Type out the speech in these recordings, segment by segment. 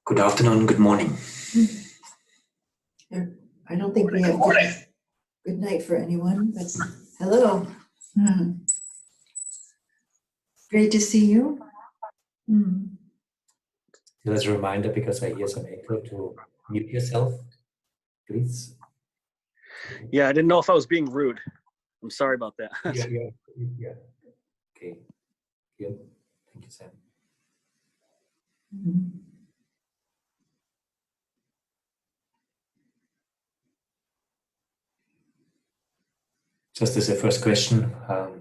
Good afternoon, good morning. I don't think we have good night for anyone, but hello. Great to see you. As a reminder, because I hear some echo, to mute yourself, please. Yeah, I didn't know if I was being rude. I'm sorry about that. Yeah. Okay. Good. Thank you, Sam. Just as a first question, how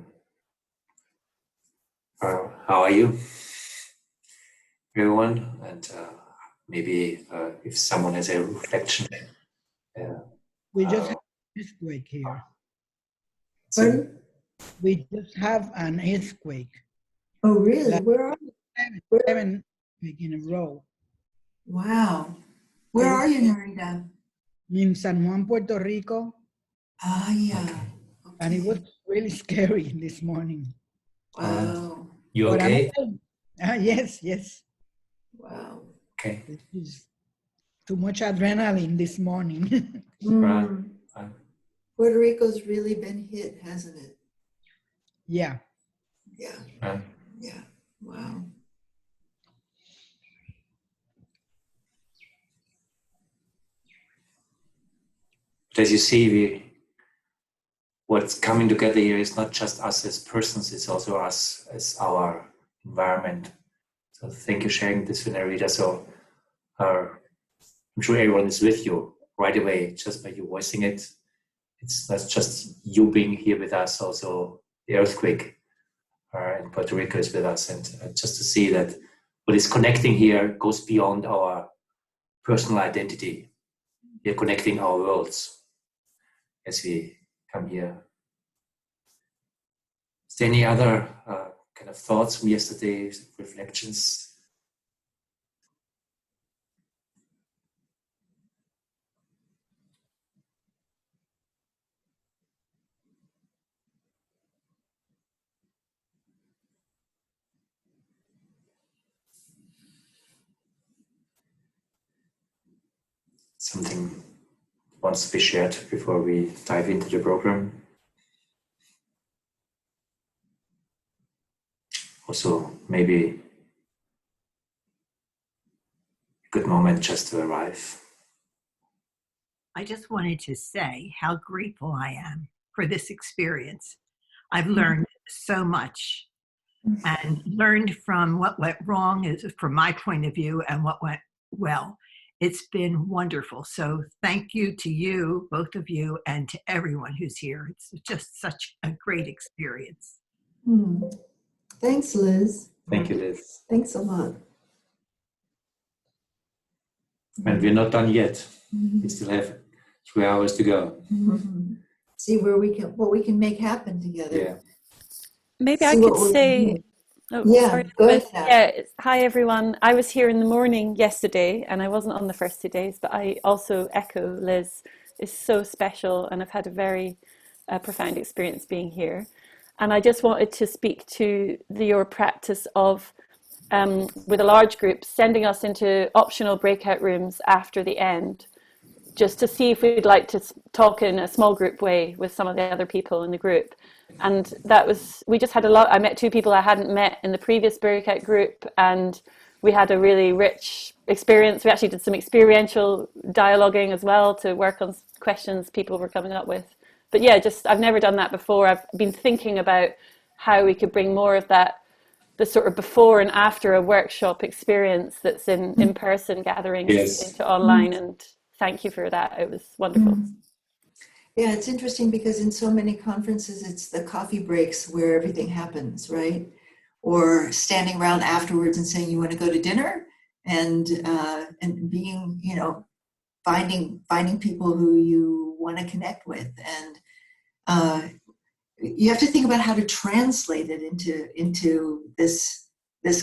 are you, everyone? And maybe if someone has a reflection. We just have an earthquake here. Pardon? We just have an earthquake. Oh, really? Like Where are you? seven in a row. Wow. Where are you, Narita? In San Juan, Puerto Rico. Ah, yeah. Okay. And it was really scary this morning. Wow. You But okay? Yes. Wow. Okay. It is too much adrenaline this morning. Right. Puerto Rico's really been hit, hasn't it? Yeah. Yeah. Right. Yeah. Wow. But as you see, what's coming together here is not just us as persons, it's also us as our environment. So thank you for sharing this with Narita. So I'm sure everyone is with you right away, just by you voicing it. It's not just you being here with us, also the earthquake in Puerto Rico is with us. And just to see that what is connecting here goes beyond our personal identity. We are connecting our worlds as we come here. Is there any other kind of thoughts from yesterday's reflections? Something wants to be shared before we dive into the program? Also, maybe a good moment just to arrive. I just wanted to say how grateful I am for this experience. I've learned so much and learned from what went wrong is from my point of view and what went well. It's been wonderful. So thank you to you, both of you, and to everyone who's here. It's just such a great experience. Thanks, Liz. Thank you, Liz. Thanks a lot. And we're not done yet. We still have 3 hours to go. See what we can make happen together. Yeah. Maybe I could say, yeah, go ahead. Yeah, hi everyone. I was here in the morning yesterday and I wasn't on the first 2 days, but I also echo Liz. It's so special and I've had a very profound experience being here. And I just wanted to speak to your practice of, with a large group, sending us into optional breakout rooms after the end, just to see if we'd like to talk in a small group way with some of the other people in the group. And we just had I met 2 people I hadn't met in the previous breakout group, and we had a really rich experience. We actually did some experiential dialoguing as well to work on questions people were coming up with. But yeah, I've never done that before. I've been thinking about how we could bring more of that, the sort of before and after a workshop experience that's in person gatherings into online. And thank you for that. It was wonderful. Yeah, it's interesting because in so many conferences, it's the coffee breaks where everything happens, right? Or standing around afterwards and saying you want to go to dinner, and being, finding people who you want to connect with, and you have to think about how to translate it into this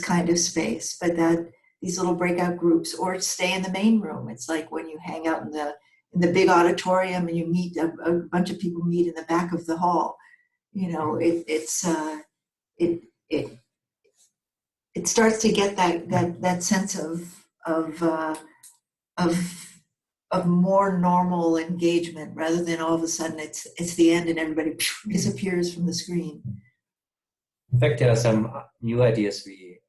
kind of space. But that these little breakout groups, or stay in the main room. It's like when you hang out in the big auditorium and you meet a bunch of people meet in the back of the hall. It starts to get that sense of of of more normal engagement rather than all of a sudden it's the end and everybody disappears from the screen. In fact, there are some new ideas we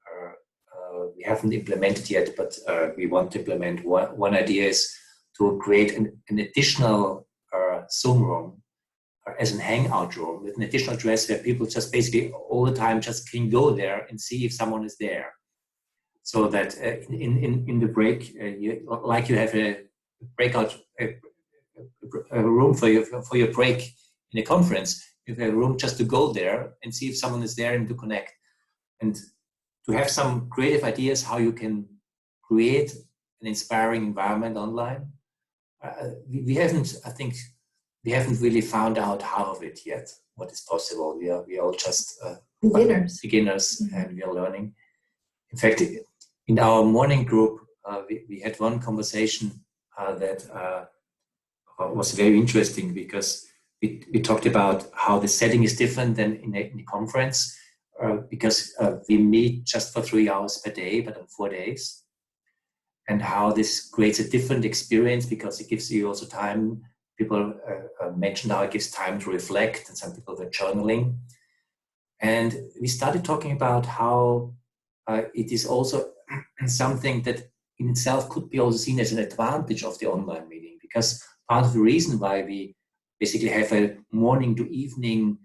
haven't implemented yet, but we want to implement. One idea is to create an additional Zoom room as an hangout room with an additional address where people just basically all the time just can go there and see if someone is there. So that in the break, you have a breakout a room for your break in a conference, you have a room just to go there and see if someone is there and to connect. And to have some creative ideas how you can create an inspiring environment online. We haven't really found out how of it yet, what is possible. We are all just beginners mm-hmm. and we are learning. In fact, in our morning group, we had one conversation that was very interesting because we talked about how the setting is different than in a conference because we meet just for 3 hours per day, but on 4 days. And how this creates a different experience because it gives you also time. People mentioned how it gives time to reflect, and some people were journaling. And we started talking about how it is also something that in itself could be also seen as an advantage of the online meeting, because part of the reason why we basically have a morning to evening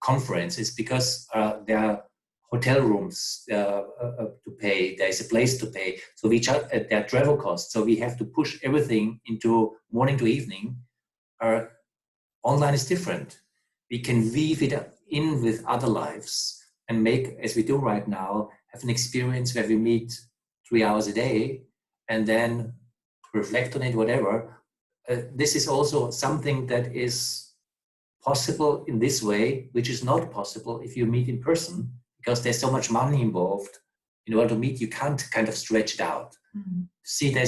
conference is because there are hotel rooms to pay, there's a place to pay, so there are travel costs, so we have to push everything into morning to evening. Online is different. We can weave it in with other lives and make, as we do right now, have an experience where we meet 3 hours a day and then reflect on it, whatever. This is also something that is possible in this way, which is not possible if you meet in person, because there's so much money involved. In order to meet, you can't kind of stretch it out. Mm-hmm. See, there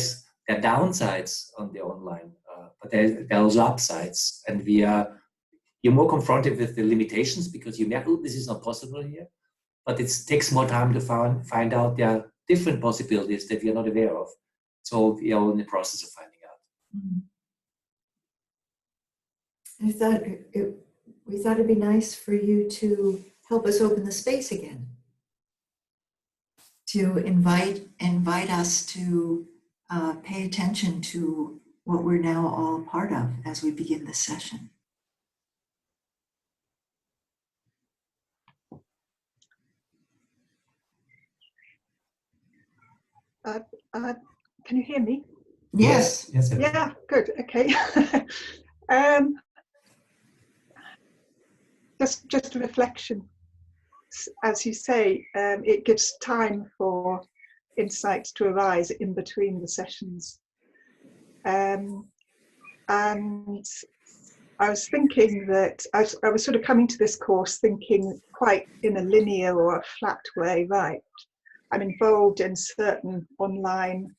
are downsides on the online, but there are also upsides. And you're more confronted with the limitations because you know, oh, this is not possible here. But it takes more time to find out there are different possibilities that we are not aware of. So we are in the process of finding out. Mm-hmm. We thought it'd be nice for you to help us open the space again, to invite us to pay attention to what we're now all part of as we begin this session. Can you hear me? Yes. Yeah, good. Okay. Just a reflection. As you say, it gives time for insights to arise in between the sessions. And I was thinking that I was sort of coming to this course thinking quite in a linear or a flat way, right? I'm involved in certain online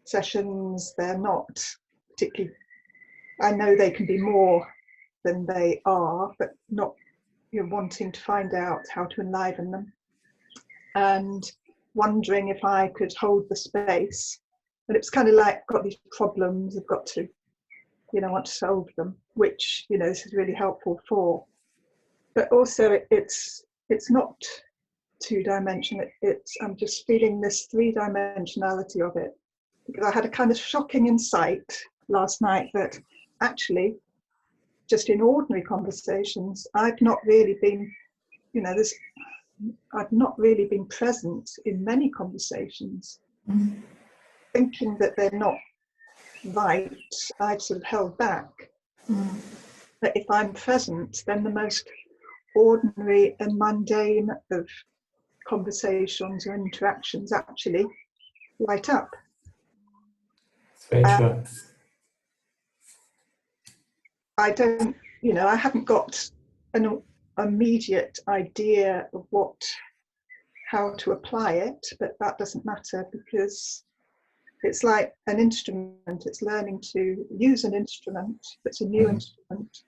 sessions. They're not particularly, I know they can be more than they are, but not, you're wanting to find out how to enliven them. And wondering if I could hold the space. But it's kind of like, I've got these problems, I've got to, want to solve them, which, this is really helpful for. But also it's not two-dimensional, I'm just feeling this three-dimensionality of it. Because I had a kind of shocking insight last night that actually, just in ordinary conversations, I've not really been, I've not really been present in many conversations. Mm-hmm. Thinking that they're not right, I've sort of held back. Mm-hmm. But if I'm present, then the most ordinary and mundane of conversations or interactions actually light up. Very true. I don't, I haven't got an immediate idea of how to apply it, but that doesn't matter because it's like an instrument. It's learning to use an instrument that's a new instrument.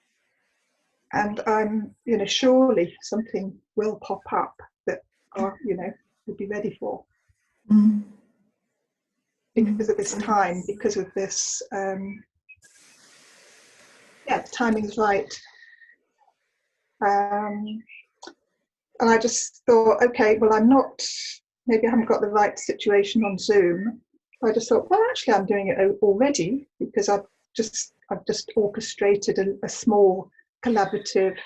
And I'm, surely something will pop up that, we'll be ready for. Mm-hmm. because of this time, because of this, the timing's right. And I just thought, okay, well, maybe I haven't got the right situation on Zoom. I just thought, well, actually, I'm doing it already, because I've just orchestrated a small collaborative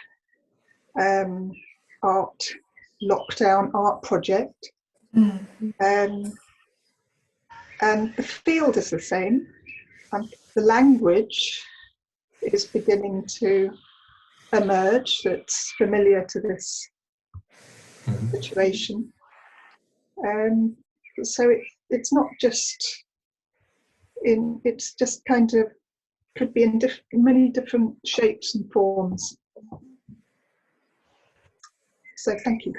lockdown art project. And the field is the same. The language is beginning to emerge that's familiar to this situation. So it's not just it's just kind of could be in many different shapes and forms. So thank you.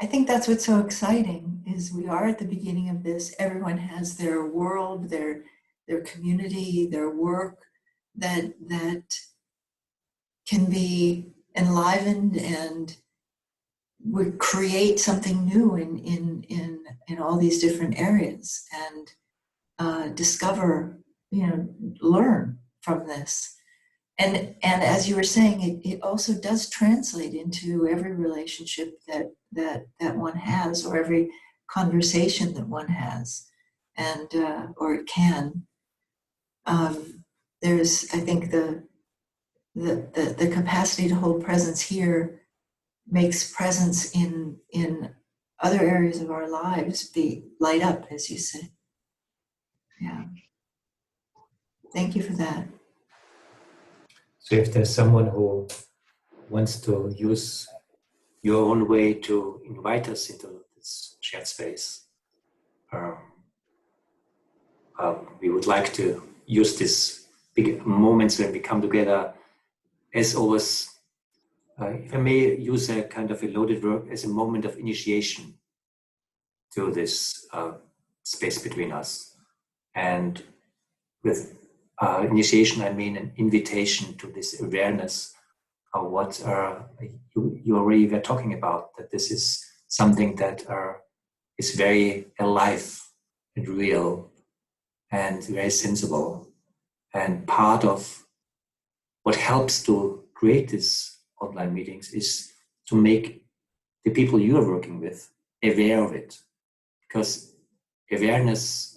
I think that's what's so exciting, is we are at the beginning of this. Everyone has their world, their community, their work that can be enlivened and would create something new in all these different areas, and discover, learn from this. And as you were saying, it also does translate into every relationship that one has, or every conversation that one has, and or it can. There's, I think, the capacity to hold presence here makes presence in other areas of our lives be light up, as you said. Yeah. Thank you for that. So if there's someone who wants to use your own way to invite us into this shared space, we would like to use these big moments when we come together, as always, if I may use a kind of a loaded verb, as a moment of initiation to this space between us. And with initiation, I mean an invitation to this awareness of what you already were talking about, that this is something that is very alive and real and very sensible, and part of what helps to create these online meetings is to make the people you are working with aware of it, because awareness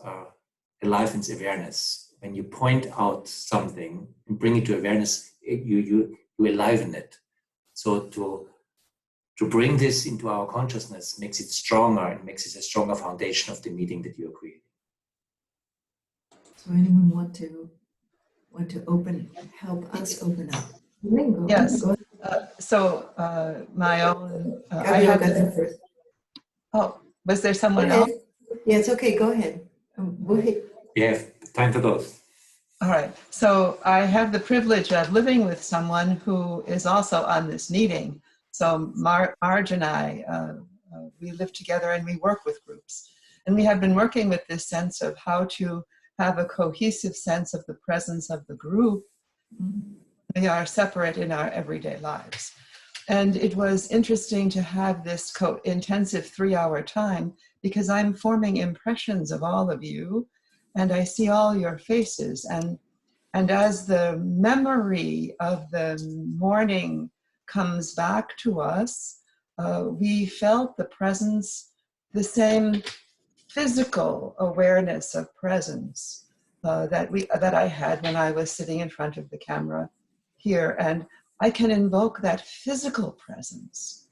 enlivens awareness. When you point out something and bring it to awareness, you enliven it. So to bring this into our consciousness makes it stronger, and makes it a stronger foundation of the meeting that you are creating. So anyone want to help us open up? Yes. My own. I Gabrielle have got there first. Oh, was there someone Go else? ahead. Yeah, it's okay. Go ahead. Go ahead. We have time for both. All right. So I have the privilege of living with someone who is also on this meeting. So Marge and I, we live together and we work with groups. And we have been working with this sense of how to have a cohesive sense of the presence of the group. We are separate in our everyday lives. And it was interesting to have this intensive 3-hour time, because I'm forming impressions of all of you, and I see all your faces. And as the memory of the morning comes back to us, we felt the presence, the same physical awareness of presence that I had when I was sitting in front of the camera here. And I can invoke that physical presence.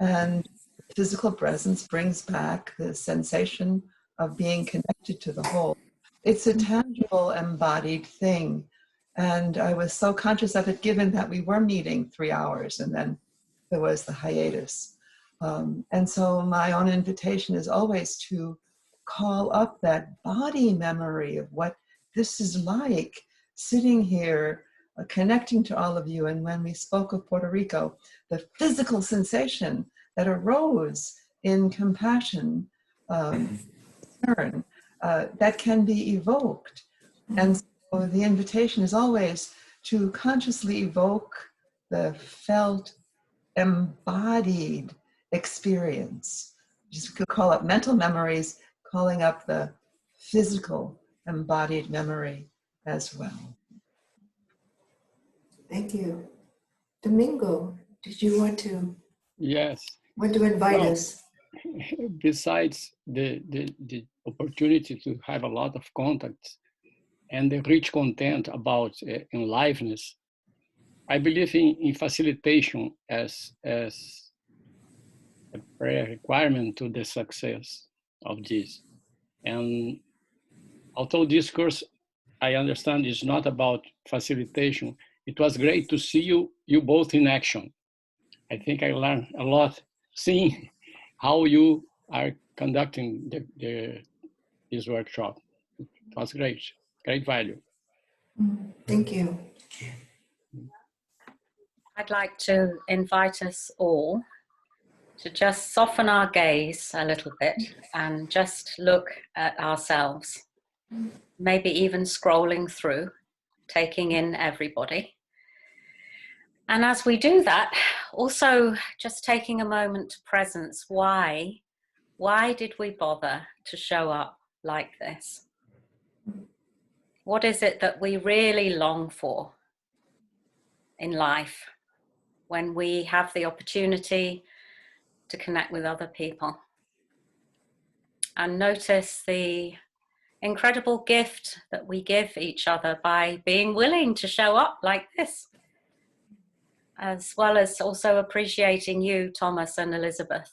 And physical presence brings back the sensation of being connected to the whole. It's a tangible, embodied thing. And I was so conscious of it, given that we were meeting 3 hours and then there was the hiatus. And so my own invitation is always to call up that body memory of what this is like, sitting here, connecting to all of you. And when we spoke of Puerto Rico, the physical sensation that arose in compassion, concern, that can be evoked. And so the invitation is always to consciously evoke the felt, embodied experience. Just could call up mental memories, calling up the physical embodied memory as well. Thank you. Domingo, did you want to Yes. invite Well, us? besides the opportunity to have a lot of contacts and the rich content about aliveness, I believe in facilitation as a requirement to the success of this. And although this course, I understand, is not about facilitation, it was great to see you both in action. I think I learned a lot seeing how you are conducting this workshop. It was great value. Thank you. I'd like to invite us all to just soften our gaze a little bit and just look at ourselves, maybe even scrolling through, taking in everybody. And as we do that, also just taking a moment to presence, why did we bother to show up like this? What is it that we really long for in life when we have the opportunity to connect with other people? And notice the incredible gift that we give each other by being willing to show up like this, as well as also appreciating you, Thomas and Elizabeth,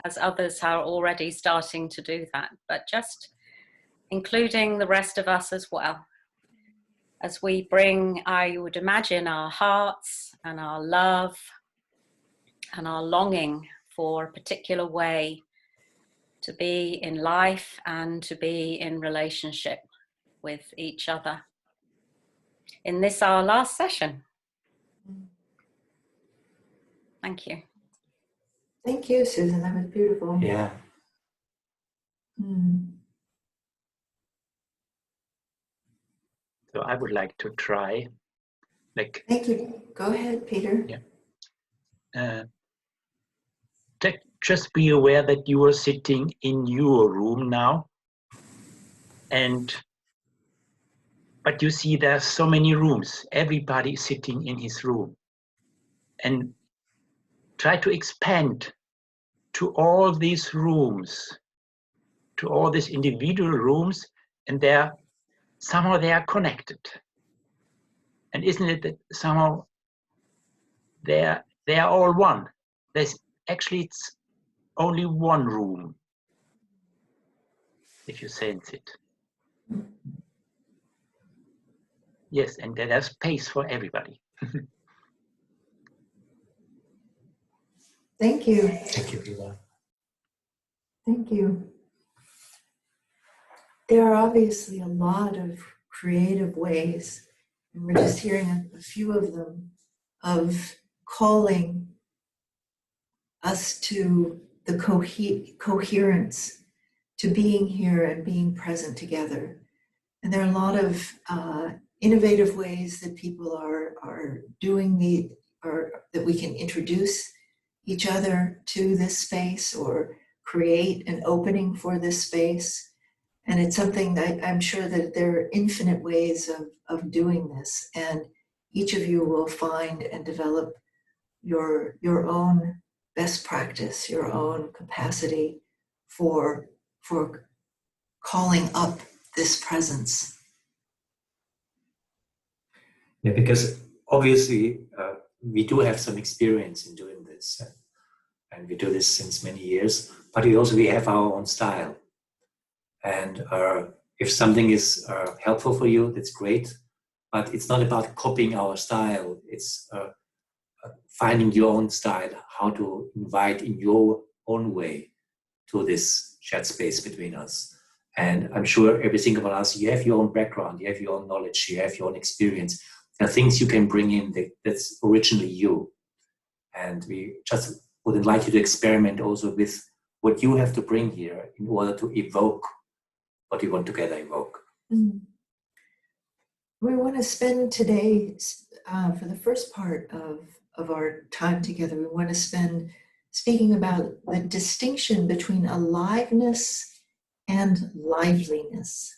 as others are already starting to do that, but just including the rest of us as well, as we bring, I would imagine, our hearts and our love and our longing for a particular way to be in life and to be in relationship with each other. In this, our last session. Thank you. Thank you, Susan. That was beautiful. Yeah. So I would like to try, Thank you. Go ahead, Peter. Yeah. Just be aware that you are sitting in your room now, but you see there are so many rooms. Everybody is sitting in his room, and try to expand to all these rooms, to all these individual rooms, and somehow they are connected. And isn't it that somehow they are all one? It's only one room, if you sense it. Yes, and there's space for everybody. Thank you. Thank you, Peter. Thank you. There are obviously a lot of creative ways, and we're just hearing a few of them, of calling us to the coherence, to being here and being present together. And there are a lot of innovative ways that people are doing that we can introduce each other to this space or create an opening for this space. And it's something that I'm sure that there are infinite ways of doing this. And each of you will find and develop your own best practice, your own capacity for calling up this presence. Yeah, because obviously we do have some experience in doing this, and we do this since many years. But we have our own style, and if something is helpful for you, that's great. But it's not about copying our style. It's finding your own style, how to invite in your own way to this shared space between us. And I'm sure every single one of us, you have your own background, you have your own knowledge, you have your own experience. There are things you can bring in that's originally you. And we just would invite you to experiment also with what you have to bring here in order to evoke what you want together evoke. Mm. We want to spend today, for the first part of our time together, we want to spend speaking about the distinction between aliveness and liveliness.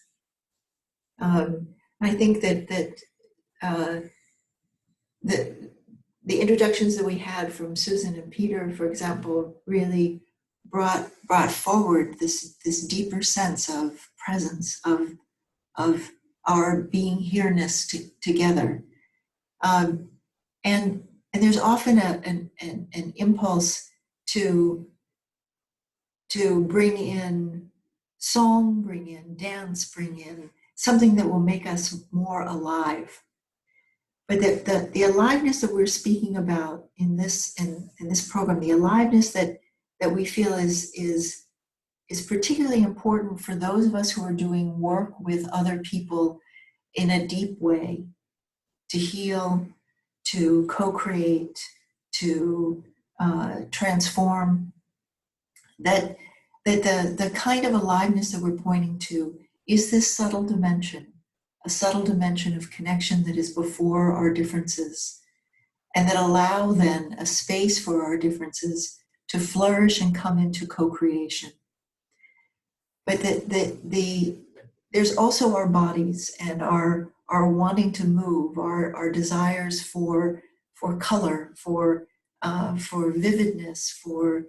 I think that the introductions that we had from Susan and Peter, for example, really brought forward this deeper sense of presence, of our being here-ness together. And there's often an impulse to bring in song, bring in dance, bring in something that will make us more alive. But the aliveness that we're speaking about in this program, the aliveness that we feel is particularly important for those of us who are doing work with other people in a deep way, to heal, to co-create, to transform, that the kind of aliveness that we're pointing to is this subtle dimension, a subtle dimension of connection that is before our differences, and that allow then a space for our differences to flourish and come into co-creation. But there's also our bodies and our wanting to move, our desires for color, for vividness, for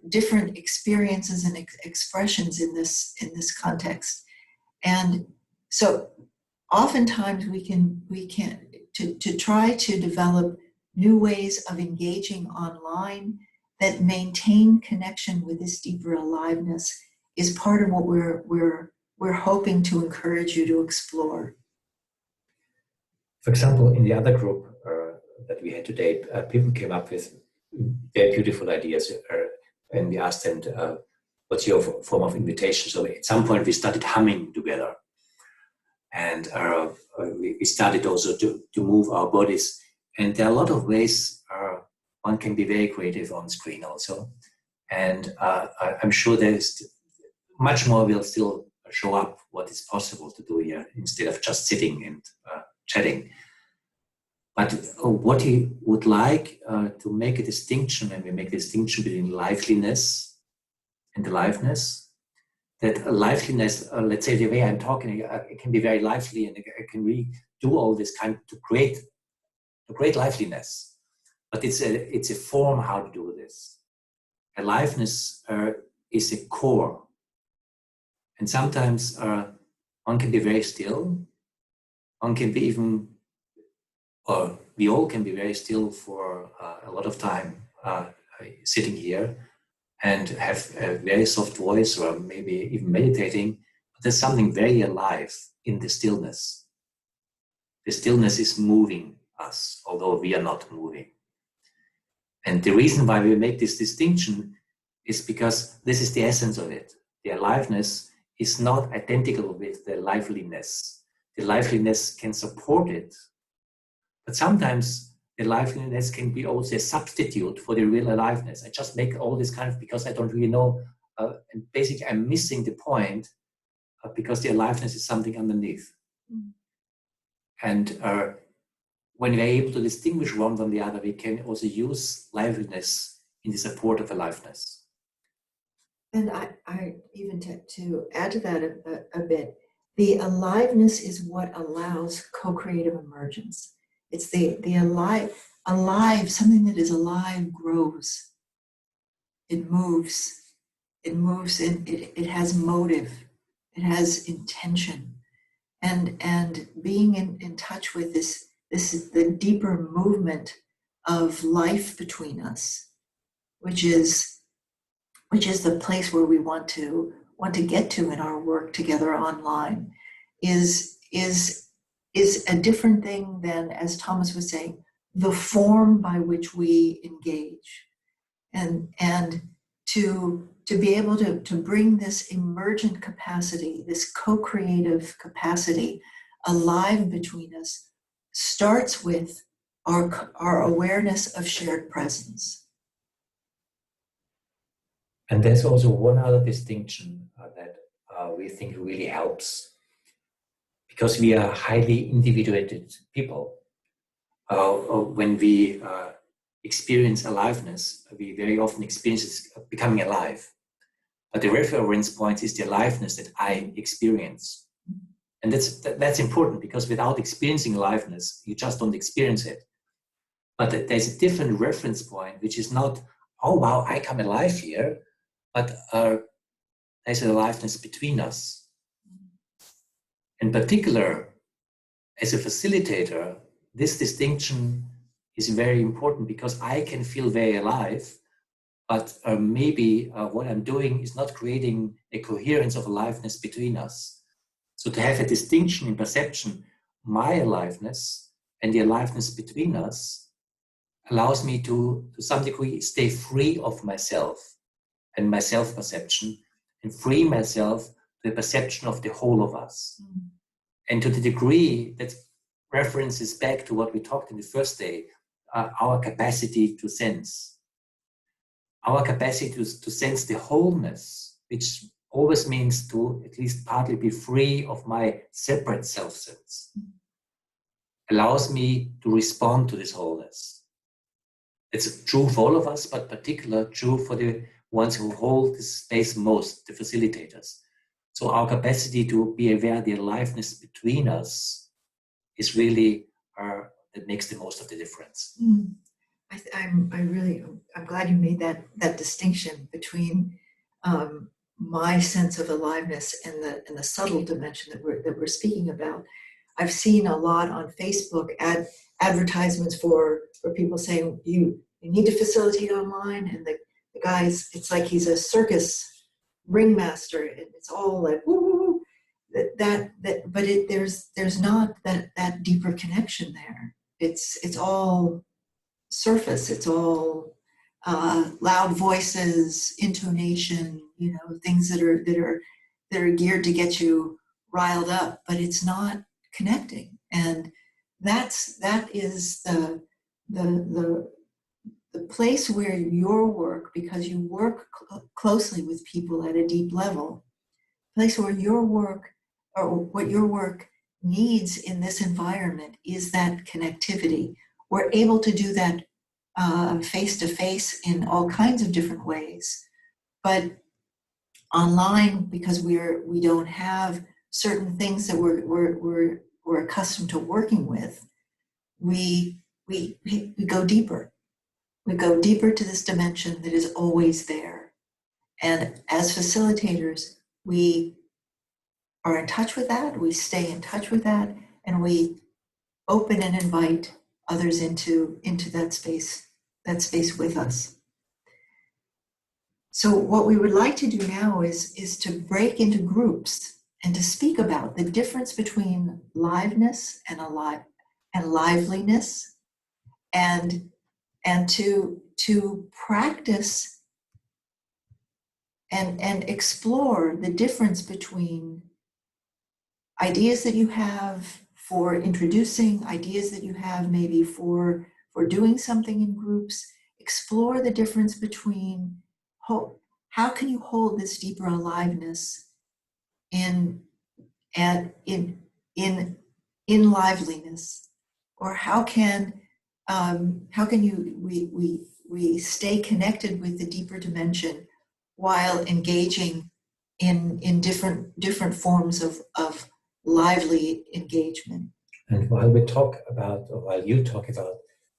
different experiences and expressions in this context. And so oftentimes we can to try to develop new ways of engaging online that maintain connection with this deeper aliveness is part of what we're hoping to encourage you to explore. For example, in the other group that we had today, people came up with very beautiful ideas, and we asked them, what's your form of invitation? So at some point we started humming together, and we started also to move our bodies. And there are a lot of ways one can be very creative on screen also. And I'm sure there's much more will still show up what is possible to do here instead of just sitting and chatting. But what he would like to make a distinction, and we make a distinction between liveliness and aliveness, that liveliness, let's say the way I'm talking, it can be very lively, and I can really do all this kind to create a great liveliness. But it's a form how to do this. Aliveness is a core. And sometimes one can be very still. One can be even, or we all can be very still for a lot of time sitting here and have a very soft voice, or maybe even meditating. But there's something very alive in the stillness. The stillness is moving us, although we are not moving. And the reason why we make this distinction is because this is the essence of it. The aliveness is not identical with the liveliness. The liveliness can support it, but sometimes the liveliness can be also a substitute for the real aliveness. I just make all this kind of because I don't really know, and basically I'm missing the point because the aliveness is something underneath. Mm. And when we're able to distinguish one from the other, we can also use liveliness in the support of aliveness. And I even to add to that a bit, the aliveness is what allows co-creative emergence. It's the alive, something that is alive grows. It moves, and it has motive, it has intention. And being in touch with this is the deeper movement of life between us, which is the place where we want to get to in our work together online, is a different thing than, as Thomas was saying, the form by which we engage, and to be able to bring this emergent capacity, this co-creative capacity alive between us, starts with our awareness of shared presence. And there's also one other distinction that we think really helps, because we are highly individuated people. When we experience aliveness, we very often experience becoming alive. but the reference point is the aliveness that I experience. And that's important, because without experiencing aliveness, you just don't experience it. But there's a different reference point, which is not, oh wow, I come alive here, but there's an aliveness between us. In particular, as a facilitator, this distinction is very important, because I can feel very alive, but maybe what I'm doing is not creating a coherence of aliveness between us. So to have a distinction in perception, my aliveness and the aliveness between us allows me to some degree, stay free of myself and my self-perception, and free myself to the perception of the whole of us. And to the degree that references back to what we talked in the first day, our capacity to sense. Our capacity to sense the wholeness, which always means to at least partly be free of my separate self-sense, allows me to respond to this wholeness. It's true for all of us, but particularly true for the ones who hold this space most, the facilitators. So our capacity to be aware of the aliveness between us is really that makes the most of the difference. I'm glad you made that distinction between my sense of aliveness and the subtle dimension that we're speaking about. I've seen a lot on Facebook advertisements for people saying you need to facilitate online, and the guy's, it's like he's a circus ringmaster, and it's all like woo woo woo. There's not that deeper connection there. It's all surface. It's all loud voices, intonation, things that are geared to get you riled up, but it's not connecting. And that is the place where your work, because you work closely with people at a deep level, place where your work, or what your work needs in this environment, is that connectivity. We're able to do that face-to-face in all kinds of different ways, but online, because we don't have certain things that we're accustomed to working with, we go deeper. We go deeper to this dimension that is always there. And as facilitators, we are in touch with that, we stay in touch with that, and we open and invite others into that space with us. So what we would like to do now is to break into groups and to speak about the difference between liveness and liveliness, and to practice and explore the difference between ideas that you have for introducing, ideas that you have maybe for doing something in groups. Explore the difference between how can you hold this deeper aliveness in liveliness, or how can we stay connected with the deeper dimension while engaging in different forms of lively engagement. And while you talk about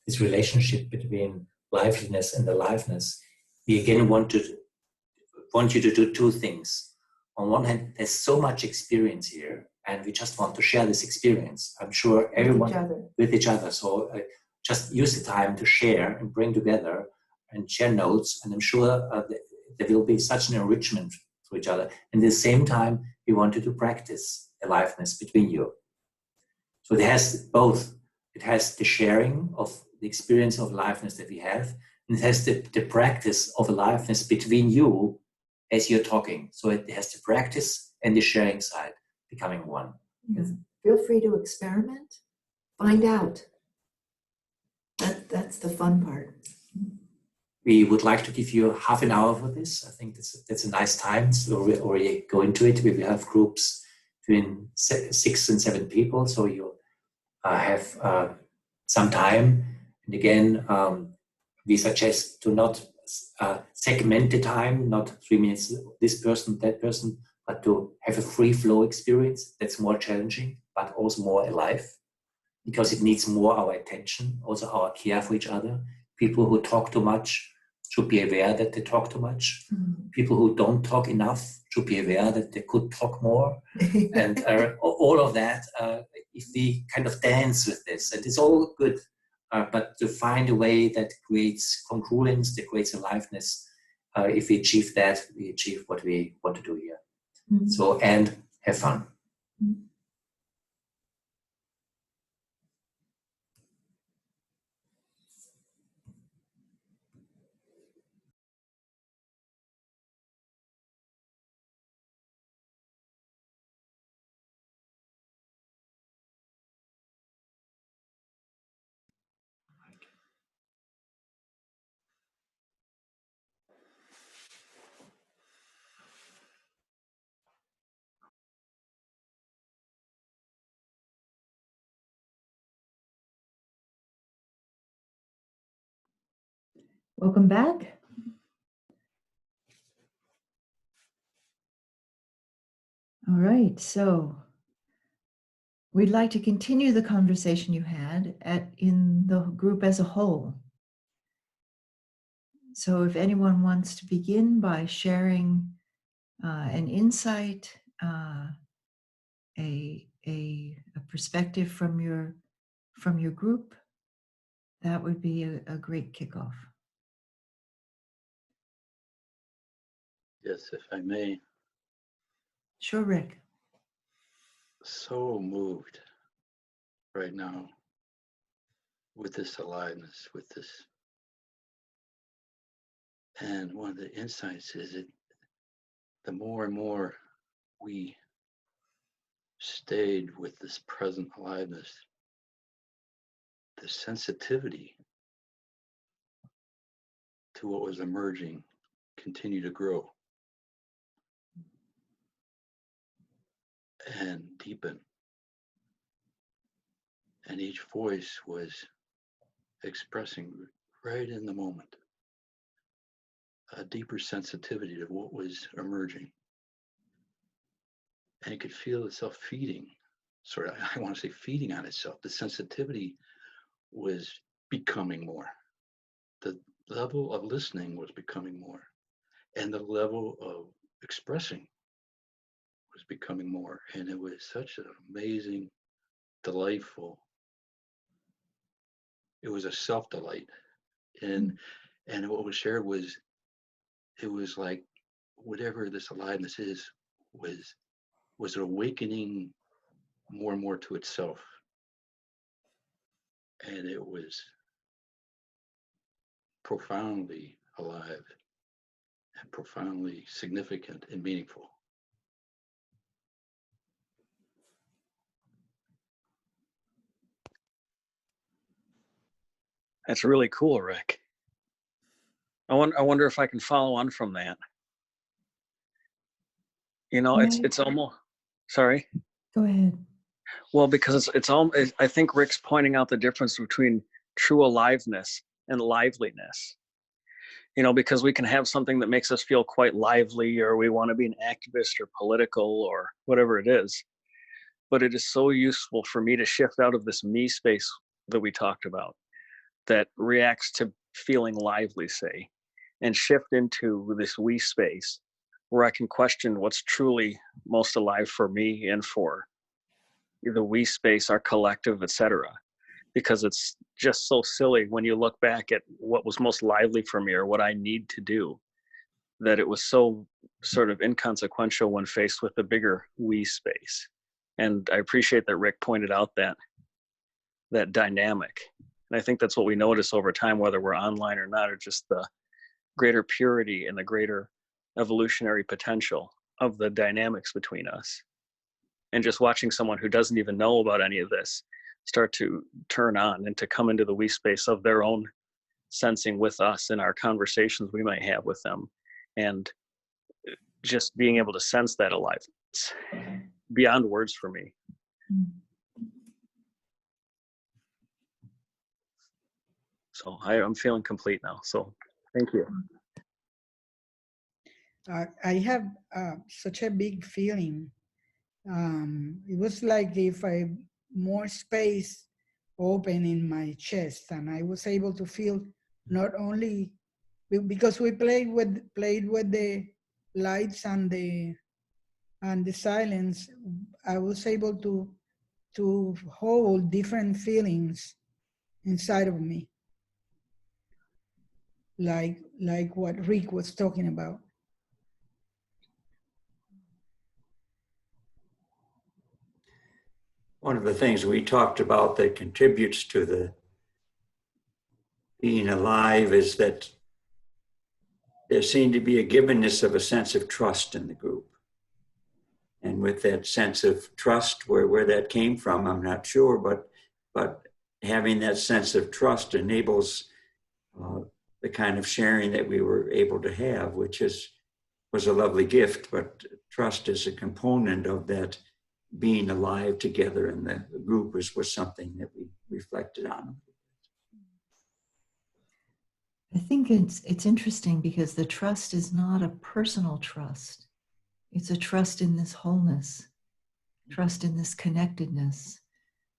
this relationship between liveliness and aliveness, we again want you to do two things. On one hand, there's so much experience here, and we just want to share this experience. I'm sure everyone with each other. So just use the time to share and bring together and share notes. And I'm sure there will be such an enrichment for each other. And at the same time, we wanted to practice aliveness between you. So it has both. It has the sharing of the experience of aliveness that we have, and it has the practice of aliveness between you as you're talking. So it has the practice and the sharing side becoming one. Yes. Feel free to experiment, find out. That's the fun part. We would like to give you half an hour for this. I think that's a nice time. So we already go into it. We will have groups between 6 and 7 people. So you have some time. And again, we suggest to not segment the time, not 3 minutes, this person, that person, but to have a free flow experience. That's more challenging, but also more alive, because it needs more our attention, also our care for each other. People who talk too much should be aware that they talk too much. People who don't talk enough should be aware that they could talk more. And all of that, if we kind of dance with this, and it's all good, but to find a way that creates congruence, that creates aliveness, if we achieve that, we achieve what we want to do here. So, and have fun. Welcome back. All right, so we'd like to continue the conversation you had in the group as a whole. So if anyone wants to begin by sharing an insight, a perspective from your group, that would be a great kickoff. Yes, if I may. Sure, Rick. So moved right now with this aliveness, with this. And one of the insights is that the more and more we stayed with this present aliveness, the sensitivity to what was emerging continued to grow and deepen. And each voice was expressing right in the moment a deeper sensitivity to what was emerging. And it could feel itself feeding, sort of, I want to say feeding on itself. The sensitivity was becoming more. The level of listening was becoming more. And the level of expressing was becoming more. And it was such an amazing, delightful, it was a self-delight. And what was shared was, it was like whatever this aliveness is was awakening more and more to itself. And it was profoundly alive and profoundly significant and meaningful. That's really cool, Rick. I wonder if I can follow on from that. You know, it's almost, sorry. Go ahead. Well, because it's all, I think Rick's pointing out the difference between true aliveness and liveliness. You know, because we can have something that makes us feel quite lively, or we want to be an activist or political or whatever it is. But it is so useful for me to shift out of this me space that we talked about that reacts to feeling lively, say, and shift into this we space where I can question what's truly most alive for me and for the we space, our collective, etc. Because it's just so silly when you look back at what was most lively for me or what I need to do, that it was so sort of inconsequential when faced with the bigger we space. And I appreciate that Rick pointed out that dynamic. And I think that's what we notice over time, whether we're online or not, or just the greater purity and the greater evolutionary potential of the dynamics between us. And just watching someone who doesn't even know about any of this start to turn on and to come into the we space of their own sensing with us in our conversations we might have with them. And just being able to sense that alive, it's beyond words for me. So I'm feeling complete now. So Thank you. I have such a big feeling. It was like if I more space open in my chest, and I was able to feel not only because we played with the lights and the silence. I was able to hold different feelings inside of me, like what Rick was talking about. One of the things we talked about that contributes to the being alive is that there seemed to be a givenness of a sense of trust in the group. And with that sense of trust, where that came from, I'm not sure, but having that sense of trust enables the kind of sharing that we were able to have, which was a lovely gift, but trust is a component of that being alive together in the group was something that we reflected on. I think it's interesting because the trust is not a personal trust. It's a trust in this wholeness, trust in this connectedness,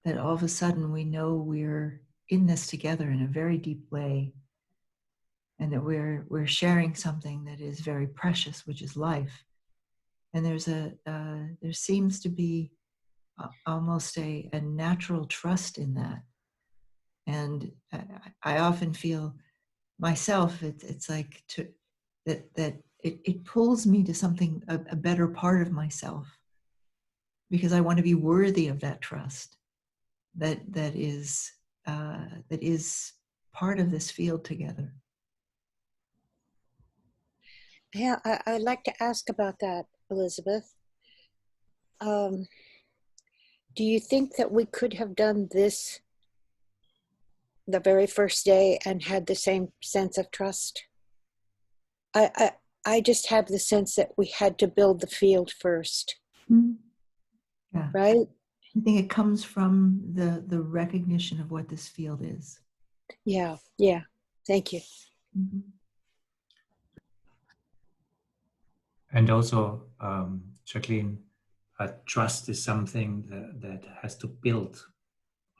that all of a sudden we know we're in this together in a very deep way, and that we're sharing something that is very precious, which is life. And there seems to be almost a natural trust in that. And I often feel myself, it's like that it pulls me to something, a better part of myself, because I want to be worthy of that trust that is part of this field together. Yeah, I'd like to ask about that, Elizabeth. Do you think that we could have done this the very first day and had the same sense of trust? I just have the sense that we had to build the field first. Mm-hmm. Yeah. Right? I think it comes from the recognition of what this field is. Yeah. Thank you. Mm-hmm. And also, Jacqueline, trust is something that has to build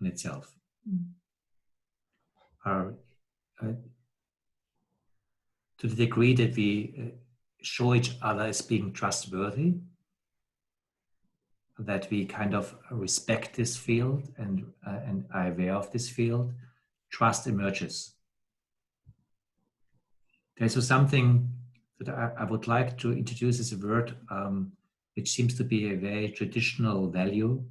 on itself. Mm-hmm. To the degree that we show each other as being trustworthy, that we kind of respect this field and are aware of this field, trust emerges. There's also something that I would like to introduce as a word, which seems to be a very traditional value,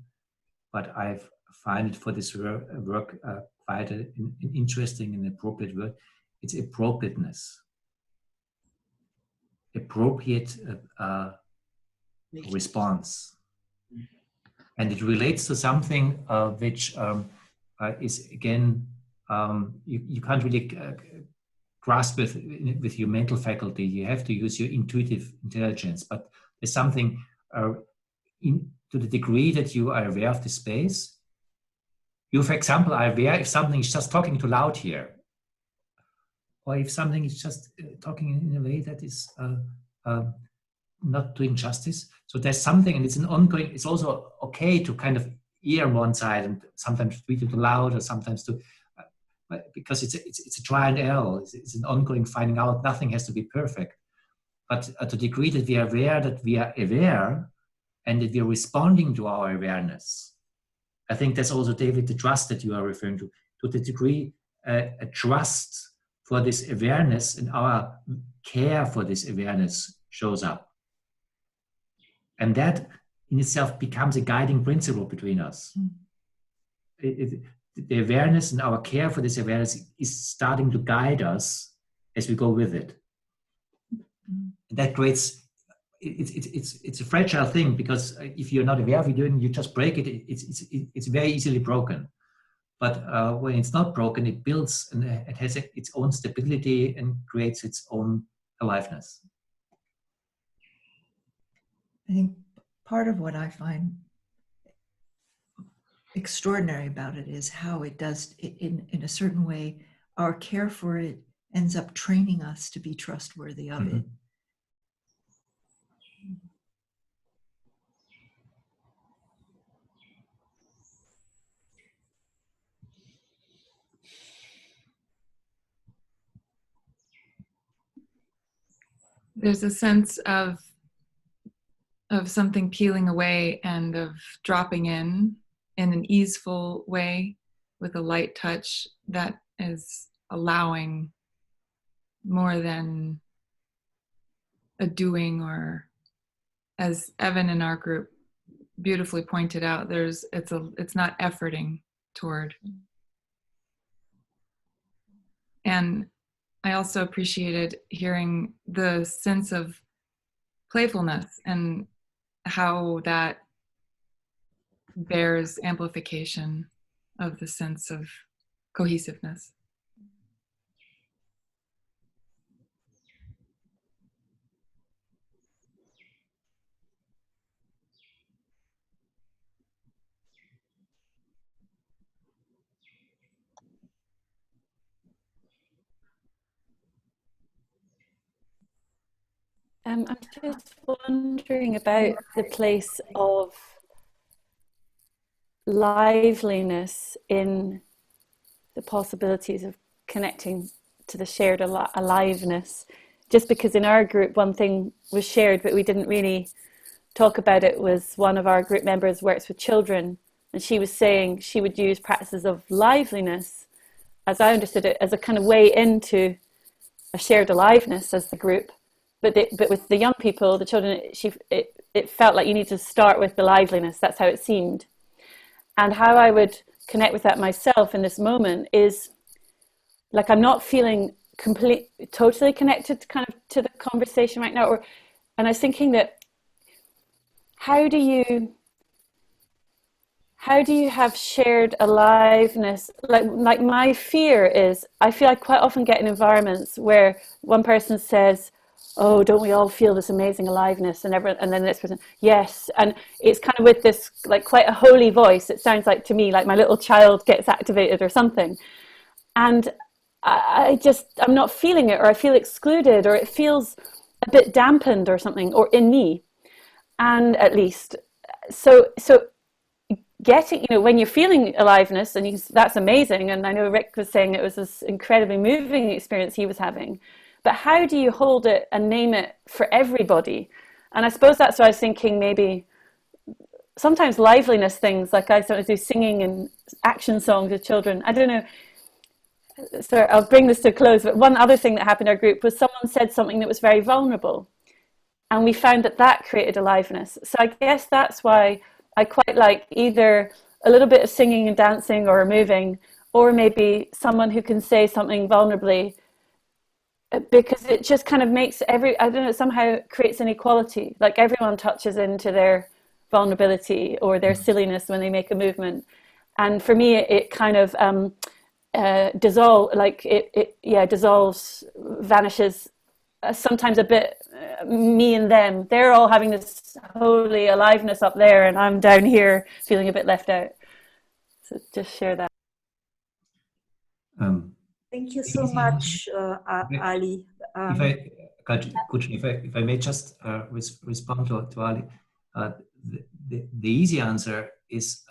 but I find it for this work quite an interesting and appropriate word. It's appropriateness. Appropriate response. And it relates to something which is, again, you can't really grasp with your mental faculty. You have to use your intuitive intelligence. But there's something to the degree that you are aware of the space. You, for example, are aware if something is just talking too loud here, or if something is just talking in a way that is not doing justice. So there's something, and it's an ongoing, it's also okay to kind of ear on one side and sometimes speak too loud, or sometimes to, because it's a try and error. It's an ongoing finding out. Nothing has to be perfect. But to the degree that we are aware and that we are responding to our awareness, I think that's also, David, the trust that you are referring to the degree a trust for this awareness and our care for this awareness shows up. And that in itself becomes a guiding principle between us. The awareness and our care for this awareness is starting to guide us as we go with it. And that creates, it's a fragile thing, because if you're not aware of it, you just break it, it's very easily broken. But when it's not broken, it builds and it has its own stability and creates its own aliveness. I think part of what I find extraordinary about it is how it does, in a certain way, our care for it ends up training us to be trustworthy of it. There's a sense of something peeling away and of dropping in an easeful way with a light touch that is allowing more than a doing, or as Evan in our group beautifully pointed out, it's not efforting toward. And I also appreciated hearing the sense of playfulness and how that bears amplification of the sense of cohesiveness. I'm just wondering about the place of liveliness in the possibilities of connecting to the shared aliveness. Just because in our group one thing was shared but we didn't really talk about it, was one of our group members works with children, and she was saying she would use practices of liveliness, as I understood it, as a kind of way into a shared aliveness as the group. But with the young people, the children, it felt like you need to start with the liveliness. That's how it seemed. And how I would connect with that myself in this moment is, like, I'm not feeling totally connected kind of to the conversation right now. And I was thinking that how do you have shared aliveness? Like my fear is, I feel I quite often get in environments where one person says, oh, don't we all feel this amazing aliveness? And then the next person, yes. And it's kind of with this, like, quite a holy voice. It sounds like to me, like my little child gets activated or something. And I'm not feeling it, or I feel excluded, or it feels a bit dampened or something, or in me. And at least, so getting, when you're feeling aliveness, and that's amazing. And I know Rick was saying it was this incredibly moving experience he was having. But how do you hold it and name it for everybody? And I suppose that's what I was thinking, maybe sometimes liveliness things, like I sometimes do singing and action songs with children. I don't know. So I'll bring this to a close. But one other thing that happened in our group was someone said something that was very vulnerable. And we found that created aliveness. So I guess that's why I quite like either a little bit of singing and dancing or moving, or maybe someone who can say something vulnerably, because it just kind of makes somehow creates an equality. Like everyone touches into their vulnerability or their silliness when they make a movement. And for me, it kind of dissolves, vanishes, sometimes a bit me and them. They're all having this holy aliveness up there, and I'm down here feeling a bit left out. So just share that. Thank you so much, Ali. If I may just respond to Ali, the easy answer is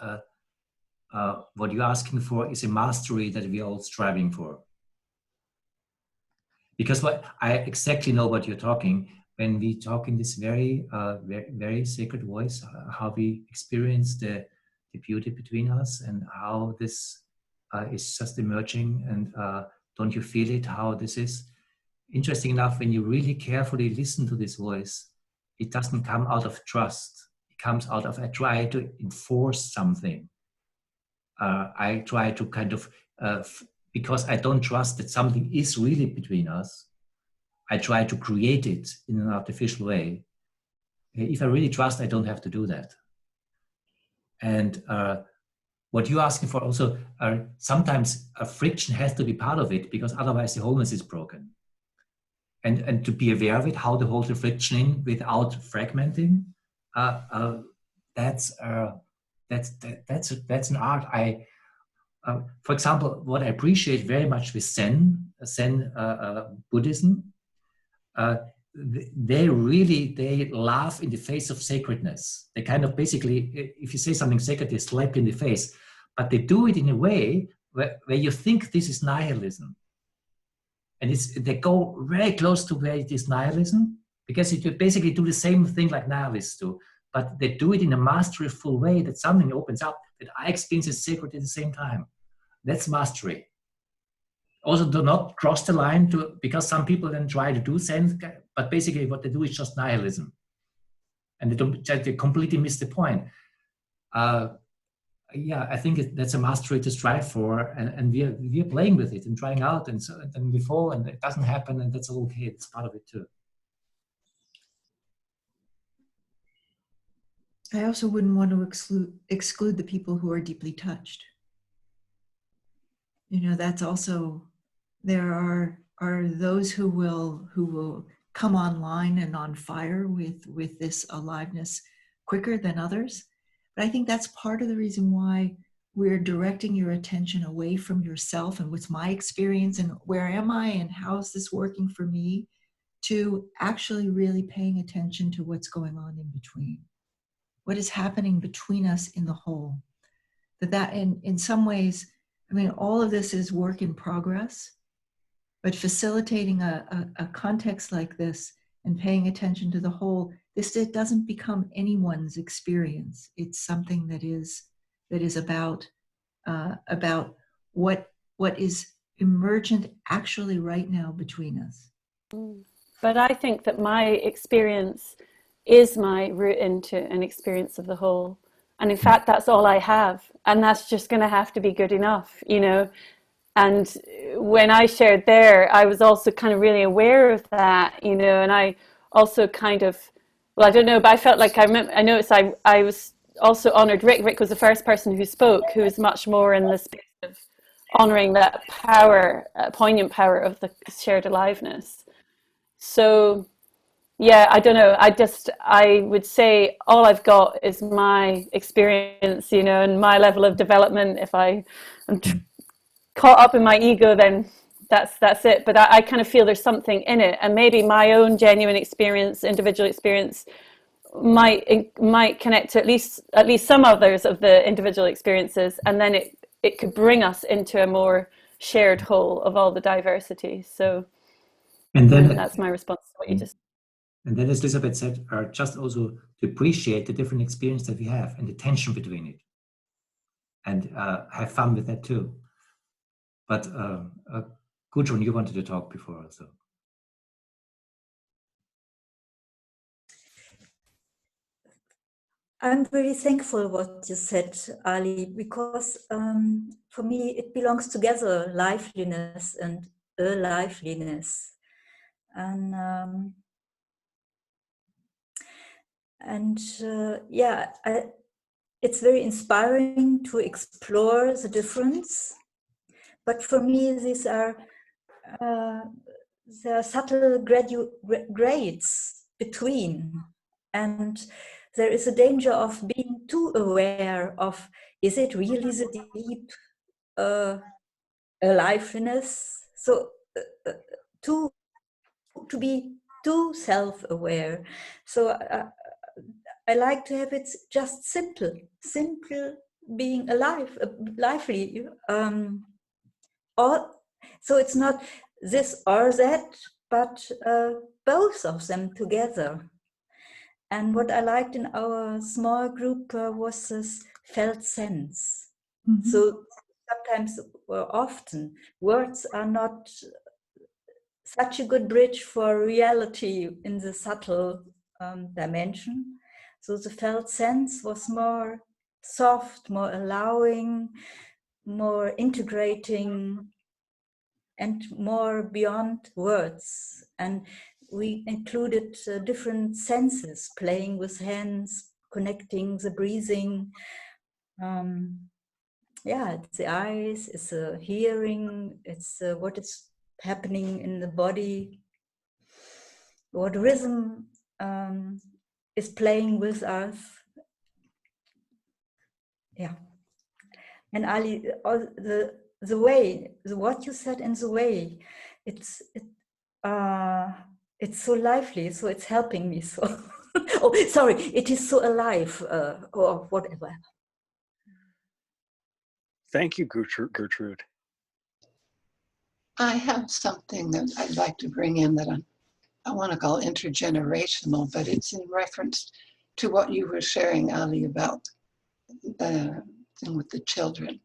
what you're asking for is a mastery that we are all striving for. Because I exactly know what you're talking when we talk in this very, very sacred voice, how we experience the beauty between us and how this is just emerging, and don't you feel it, how this is? Interesting enough, when you really carefully listen to this voice, it doesn't come out of trust. It comes out of, I try to enforce something. I try to kind of, because I don't trust that something is really between us, I try to create it in an artificial way. If I really trust, I don't have to do that. And what you're asking for also, sometimes a friction has to be part of it, because otherwise the wholeness is broken. And to be aware of it, how to hold the friction in without fragmenting, that's an art. For example, what I appreciate very much with Zen, Zen Buddhism, they laugh in the face of sacredness. They kind of basically, if you say something sacred, they slap you in the face. But they do it in a way where you think this is nihilism. And they go very close to where it is nihilism, because it basically do the same thing like nihilists do. But they do it in a masterful way that something opens up, that I experience as sacred at the same time. That's mastery. Also, do not cross the line because some people then try to do Zen, but basically what they do is just nihilism. And they completely miss the point. Yeah, I think that's a mastery to strive for, and we're playing with it and trying out, and we fall, and it doesn't happen, and that's okay. It's part of it too. I also wouldn't want to exclude the people who are deeply touched. You know, that's also, there are those who will come online and on fire with this aliveness quicker than others. But I think that's part of the reason why we're directing your attention away from yourself and what's my experience and where am I and how is this working for me, to actually really paying attention to what's going on in between. What is happening between us in the whole. That in some ways, I mean, all of this is work in progress, but facilitating a context like this and paying attention to the whole, it doesn't become anyone's experience. It's something that is about what is emergent actually right now between us. But I think that my experience is my route into an experience of the whole. And in fact, that's all I have. And that's just going to have to be good enough, you know. And when I shared there, I was also kind of really aware of that, you know, and I also kind of, well, I don't know, but I felt like I noticed I was also honored. Rick was the first person who spoke, who was much more in the space of honoring that power, poignant power of the shared aliveness. So, yeah, I don't know. I would say all I've got is my experience, you know, and my level of development. If I'm caught up in my ego, then that's it. But I kind of feel there's something in it, and maybe my own genuine experience, individual experience, might connect to at least some others of the individual experiences, and then it could bring us into a more shared whole of all the diversity. So, and then that's my response to what you just. And then, as Elisabeth said, are just also to appreciate the different experience that we have and the tension between it, and have fun with that too. But Gudrun, you wanted to talk before also. I'm very thankful what you said, Ali, because for me it belongs together, liveliness and aliveness. Yeah, it's very inspiring to explore the difference. But for me, these are there are subtle grades between, and there is a danger of being too aware of, is it really the deep aliveness? So to be too self-aware. So I like to have it just simple being alive, lively. So it's not this or that, but both of them together. And what I liked in our small group was this felt sense. Mm-hmm. So sometimes or often words are not such a good bridge for reality in the subtle dimension. So the felt sense was more soft, more allowing, more integrating, and more beyond words. And we included different senses, playing with hands, connecting the breathing. Yeah, it's the eyes, it's the hearing, it's what is happening in the body, what rhythm is playing with us. Yeah. And Ali, the way, what you said and the way, it's so lively, so it's helping me. So, oh, sorry, it is so alive, or whatever. Thank you, Gertrude. I have something that I'd like to bring in that I want to call intergenerational, but it's in reference to what you were sharing, Ali, about the thing with the children.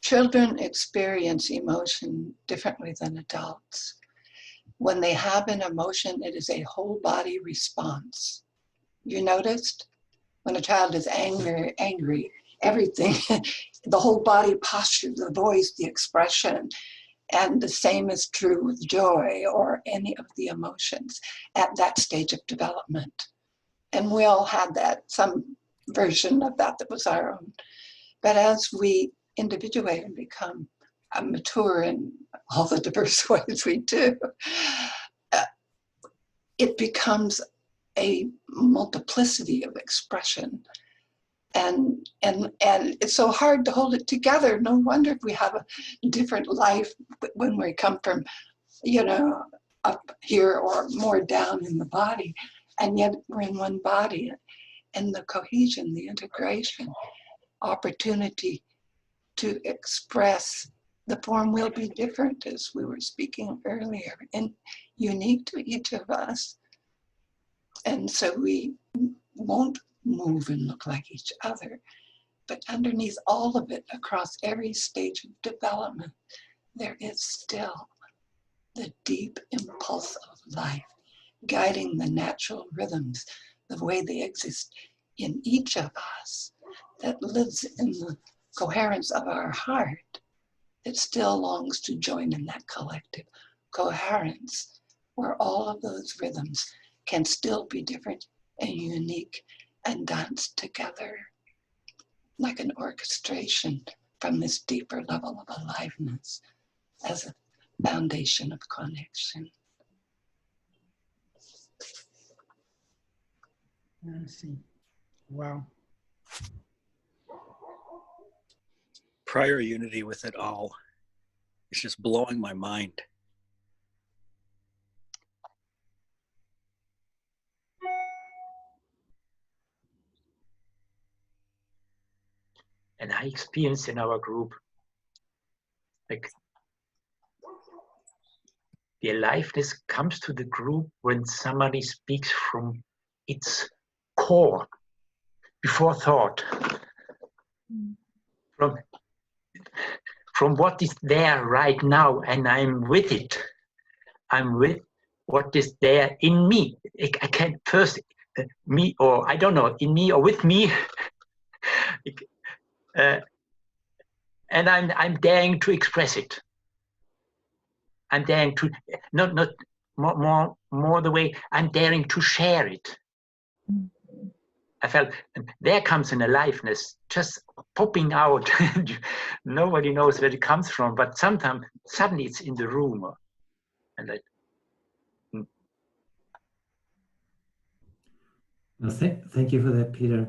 Children experience emotion differently than adults. When they have an emotion, it is a whole body response. You noticed? When a child is angry, everything, the whole body posture, the voice, the expression, and the same is true with joy or any of the emotions at that stage of development. And we all had that, some version of that was our own. But as we individuate and become mature in all the diverse ways we do, it becomes a multiplicity of expression. And it's so hard to hold it together. No wonder we have a different life when we come from, up here or more down in the body. And yet we're in one body. And the cohesion, the integration, opportunity to express the form will be different, as we were speaking earlier, and unique to each of us. And so we won't move and look like each other. But underneath all of it, across every stage of development, there is still the deep impulse of life, guiding the natural rhythms, the way they exist in each of us, that lives in the coherence of our heart, that still longs to join in that collective coherence, where all of those rhythms can still be different and unique and dance together like an orchestration from this deeper level of aliveness as a foundation of connection. I see. Wow. Prior unity with it all. It's just blowing my mind. And I experienced in our group, like, the aliveness comes to the group when somebody speaks from its core, before thought, from what is there right now, and I'm with it. I'm with what is there in me. I can't first me, or I don't know, in me or with me. And I'm daring to express it. I'm daring to not more the way I'm daring to share it. I felt there comes an aliveness just popping out. Nobody knows where it comes from, but sometimes suddenly it's in the room. And like, Well, thank you for that, Peter.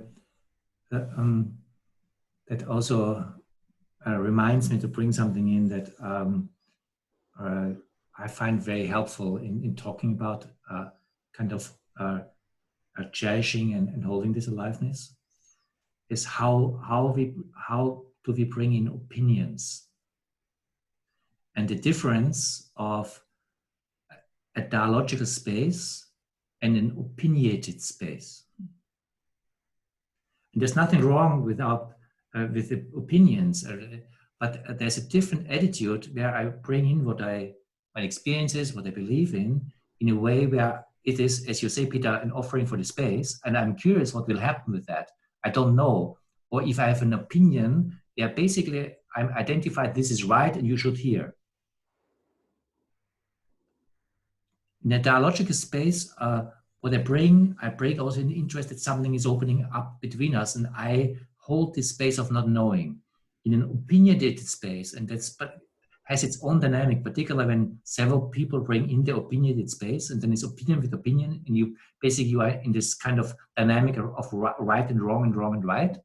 That also reminds me to bring something in that I find very helpful in talking about kind of cherishing and holding this aliveness, is how do we bring in opinions and the difference of a dialogical space and an opinionated space. And there's nothing wrong with the opinions, but there's a different attitude where I bring in my experiences, what I believe in a way where it is, as you say, Peter, an offering for the space, and I'm curious what will happen with that. I don't know. Or if I have an opinion, basically I'm identified this is right and you should hear. In a dialogical space, what I bring also in interest that something is opening up between us, and I hold this space of not knowing. In an opinionated space, and but has its own dynamic, particularly when several people bring in their opinionated space, and then it's opinion with opinion, and you are in this kind of dynamic of right and wrong and wrong and right.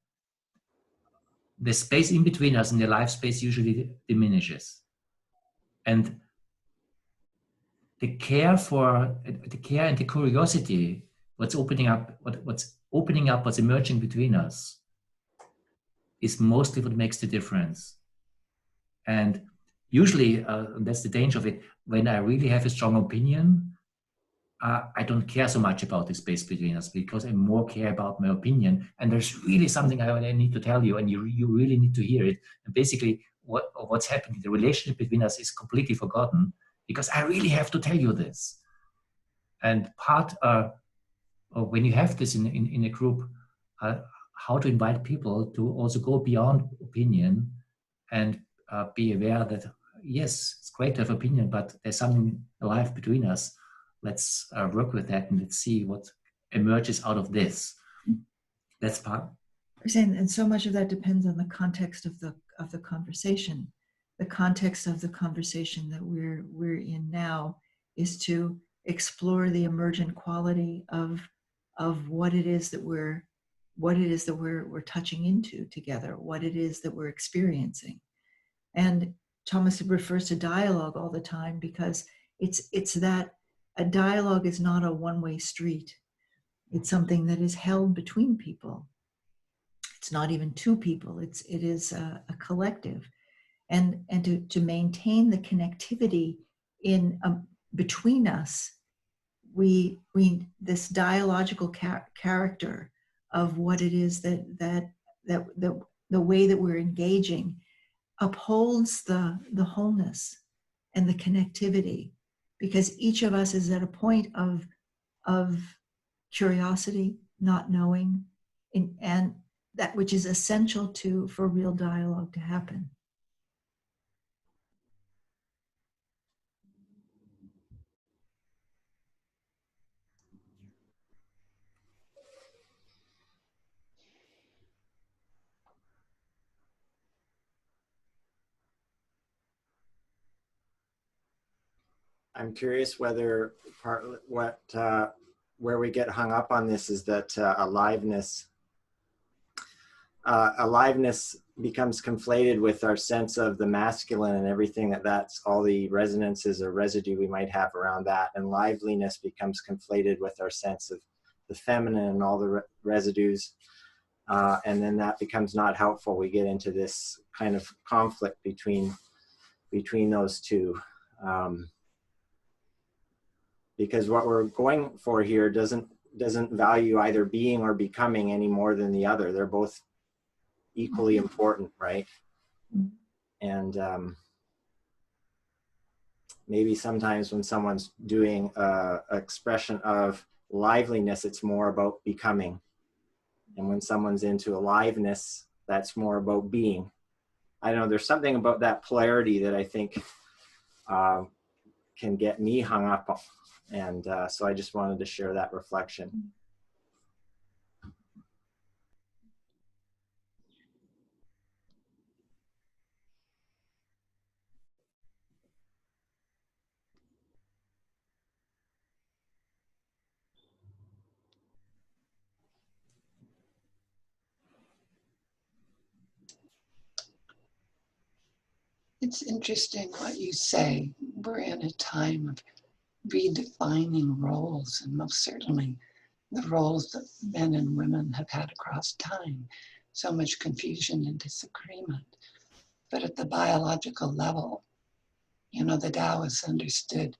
The space in between us and the life space usually diminishes. And the care and the curiosity, what's opening up, what's emerging between us, is mostly what makes the difference. And usually, that's the danger of it. When I really have a strong opinion, I don't care so much about the space between us, because I more care about my opinion. And there's really something I need to tell you, and you really need to hear it. And basically, what's happening, the relationship between us is completely forgotten, because I really have to tell you this. And part when you have this in a group, how to invite people to also go beyond opinion and be aware that, yes, it's great to have opinion, but there's something alive between us. Let's work with that, and let's see what emerges out of this. That's part. And so much of that depends on the context of the conversation. The context of the conversation that we're in now is to explore the emergent quality of what it is that we're touching into together, what it is that we're experiencing. And Thomas refers to dialogue all the time, because it's that a dialogue is not a one-way street. It's something that is held between people. It's not even two people. It is a collective, and to maintain the connectivity in between us, we this dialogical character of what it is that the way that we're engaging upholds the wholeness and the connectivity, because each of us is at a point of curiosity, not knowing, and that which is essential for real dialogue to happen. I'm curious whether where we get hung up on this is that aliveness becomes conflated with our sense of the masculine and everything that's all the resonances or residue we might have around that, and liveliness becomes conflated with our sense of the feminine and all the residues, and then that becomes not helpful. We get into this kind of conflict between those two. Because what we're going for here doesn't value either being or becoming any more than the other. They're both equally important, right? And maybe sometimes when someone's doing an expression of liveliness, it's more about becoming. And when someone's into aliveness, that's more about being. I don't know, there's something about that polarity that I think can get me hung up on. And so I just wanted to share that reflection. It's interesting what you say. We're in a time of redefining roles, and most certainly the roles that men and women have had across time. So much confusion and disagreement. But at the biological level, you know, the Taoists understood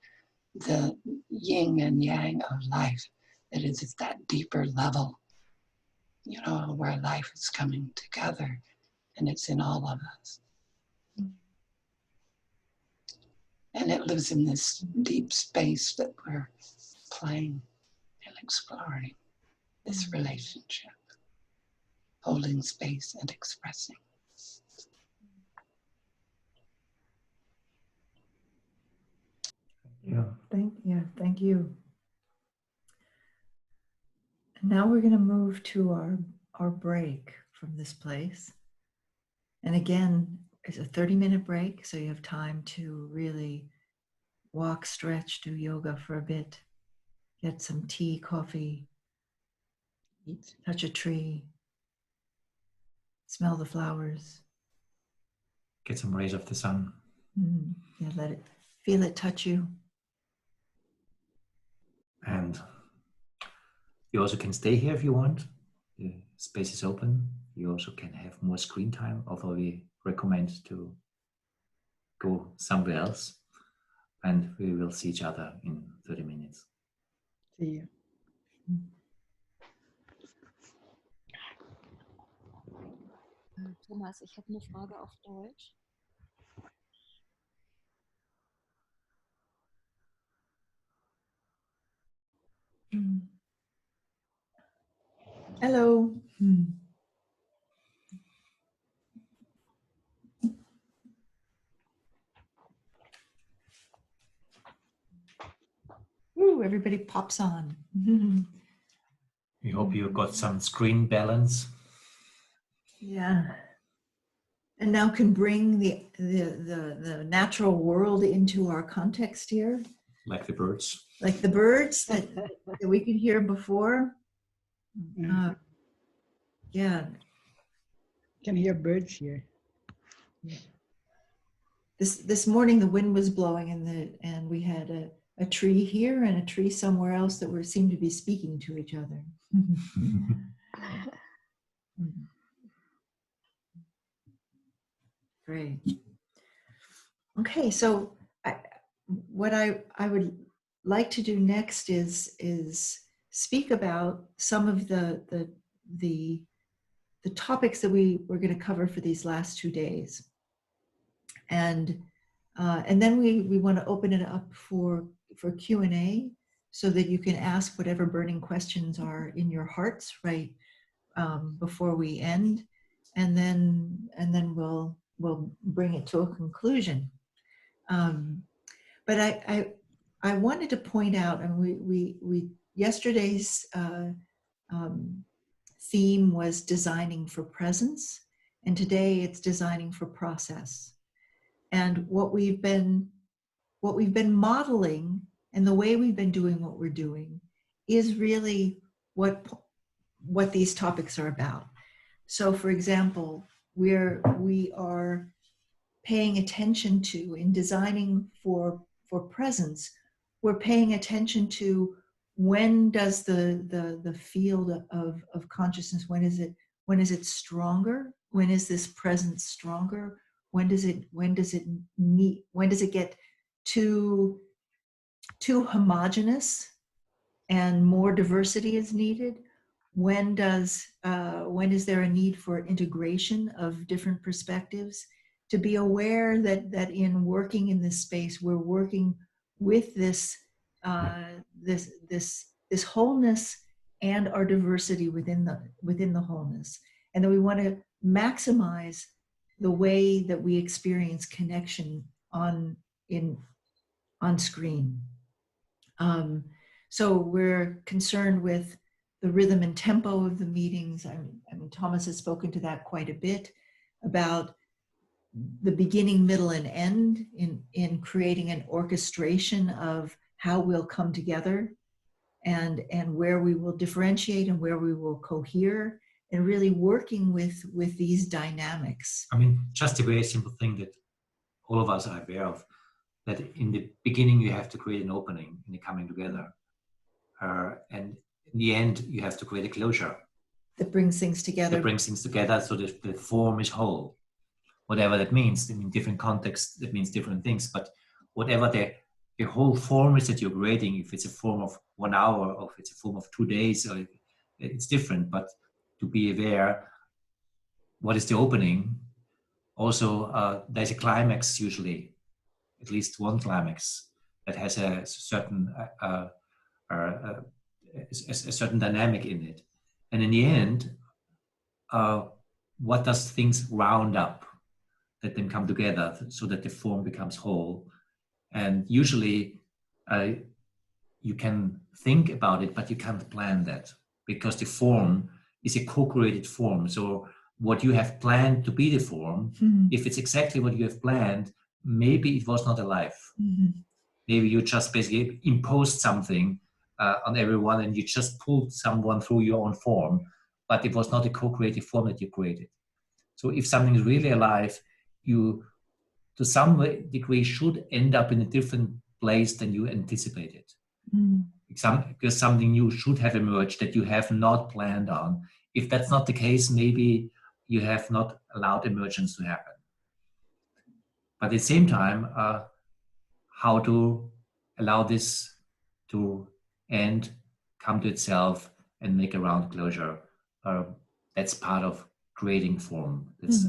the yin and yang of life. That is, it's that deeper level, you know, where life is coming together, and it's in all of us. And it lives in this deep space that we're playing and exploring, this relationship, holding space and expressing. Yeah. Thank you. Now we're going to move to our break from this place. And again, it's a 30-minute break, so you have time to really walk, stretch, do yoga for a bit, get some tea, coffee, eat, touch a tree, smell the flowers. Get some rays of the sun. Yeah, feel it touch you. You also can stay here if you want. The space is open. You also can have more screen time, although we recommend to go somewhere else. And we will see each other in 30 minutes. See you. Thomas, ich habe eine Frage auf Deutsch. Hello. Ooh, everybody pops on. We hope you got some screen balance. Yeah. And now can bring the natural world into our context here. Like the birds. Like the birds that we could hear before. Yeah. Can hear birds here. This morning the wind was blowing and we had a tree here and a tree somewhere else that seemed to be speaking to each other. Great. Okay, so what I would like to do next is speak about some of the topics that we're going to cover for these last 2 days, and then we want to open it up for Q&A so that you can ask whatever burning questions are in your hearts right before we end, and then we'll bring it to a conclusion. But I wanted to point out, and we yesterday's theme was designing for presence, and today it's designing for process. And what we've been modeling and the way we've been doing what we're doing is really what these topics are about. So, for example, we are paying attention to, in designing for presence, we're paying attention to when does the field of consciousness, when is it stronger? When is this presence stronger? When does it get too homogeneous and more diversity is needed? When is there a need for integration of different perspectives? To be aware that in working in this space, we're working with this wholeness and our diversity within the wholeness, and that we want to maximize the way that we experience connection on screen. So we're concerned with the rhythm and tempo of the meetings. I mean, Thomas has spoken to that quite a bit, about the beginning, middle, and end in creating an orchestration of how we'll come together, and where we will differentiate and where we will cohere, and really working with these dynamics. I mean, just a very simple thing that all of us are aware of, that in the beginning you have to create an opening in the coming together, and in the end you have to create a closure that brings things together. So that the form is whole. Whatever that means, in different contexts, that means different things. But whatever the whole form is that you're creating, if it's a form of 1 hour, or if it's a form of 2 days, or it's different. But to be aware, what is the opening? Also, there's a climax usually, at least one climax that has a certain a certain dynamic in it. And in the end, what does things round up that then come together so that the form becomes whole? And usually you can think about it, but you can't plan that, because the form is a co-created form. So what you have planned to be the form, if it's exactly what you have planned, maybe it was not alive. Maybe you just basically imposed something on everyone, and you just pulled someone through your own form, but it was not a co-creative form that you created. So if something is really alive, you, to some degree, should end up in a different place than you anticipated. because something new should have emerged that you have not planned on. If that's not the case, maybe you have not allowed emergence to happen. But at the same time, how to allow this to end, come to itself, and make a round closure. That's part of creating form. That's,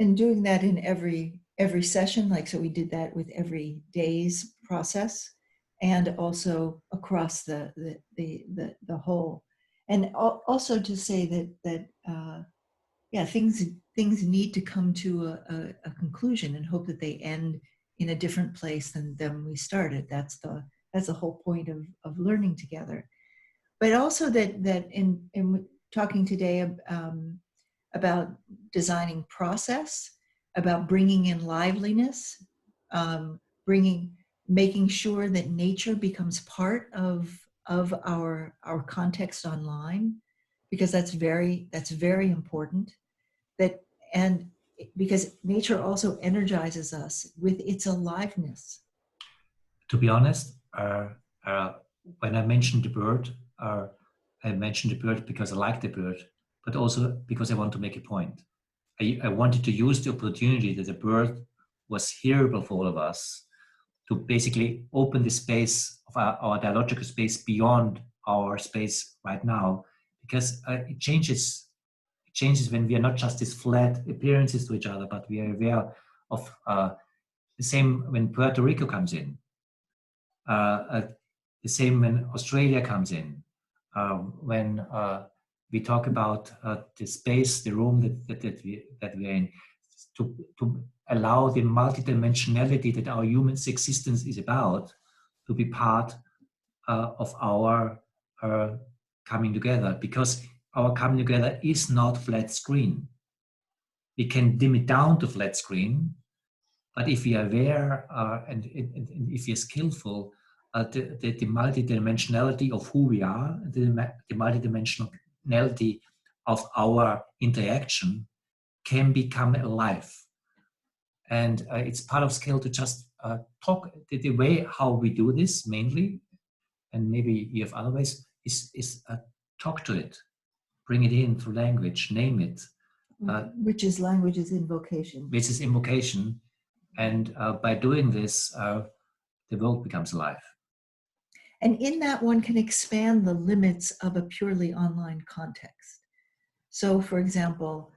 and doing that in every session, like, so we did that with every day's process, and also across the whole. And also to say that yeah, things need to come to a conclusion, and hope that they end in a different place than we started. That's the whole point of learning together. But also that in talking today about designing process, about bringing in liveliness, making sure that nature becomes part of our context online, because that's very important. And because nature also energizes us with its aliveness. To be honest, when I mentioned the bird, I mentioned the bird because I like the bird, but also because I want to make a point. I wanted to use the opportunity that the bird was here before all of us to basically open the space of our dialogical space beyond our space right now, because it changes when we are not just these flat appearances to each other, but we are aware of the same when Puerto Rico comes in, the same when Australia comes in, when we talk about the space, the room that we're in, to allow the multidimensionality that our human existence is about to be part of our coming together, because our coming together is not flat screen. We can dim it down to flat screen, but if we are aware and if we are skillful, the multidimensionality of who we are, the multidimensionality of our interaction can become alive. And it's part of skill to just talk. The way how we do this mainly, and maybe you have other ways, is talk to it, bring it in through language, name it. Which is language is invocation. Which is invocation. And by doing this, the world becomes alive. And in that, one can expand the limits of a purely online context. So, for example,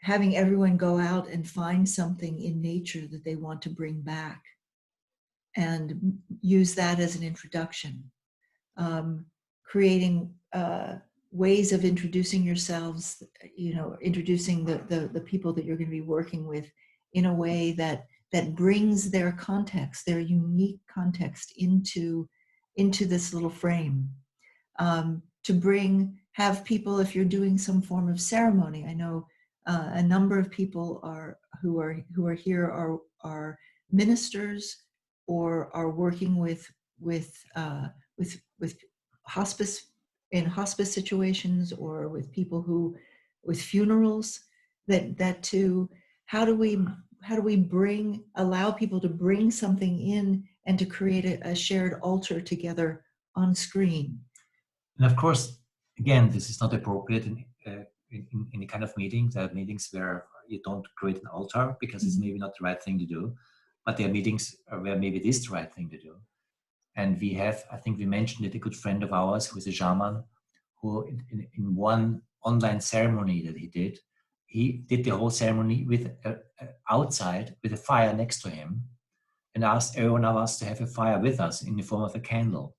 having everyone go out and find something in nature that they want to bring back and use that as an introduction. Creating ways of introducing yourselves, introducing the people that you're going to be working with in a way that brings their context, their unique context into this little frame. To have people, if you're doing some form of ceremony, I know a number of people who are here are ministers or are working with hospice, in hospice situations, or with people with funerals, that to how do we allow people to bring something in and to create a shared altar together on screen. And of course, again, this is not appropriate in any kind of meeting. There are meetings where you don't create an altar because it's maybe not the right thing to do, but there are meetings where maybe it is the right thing to do. And we have, I think we mentioned it, a good friend of ours who is a shaman, who in one online ceremony that he did the whole ceremony with outside with a fire next to him, and asked every one of us to have a fire with us in the form of a candle.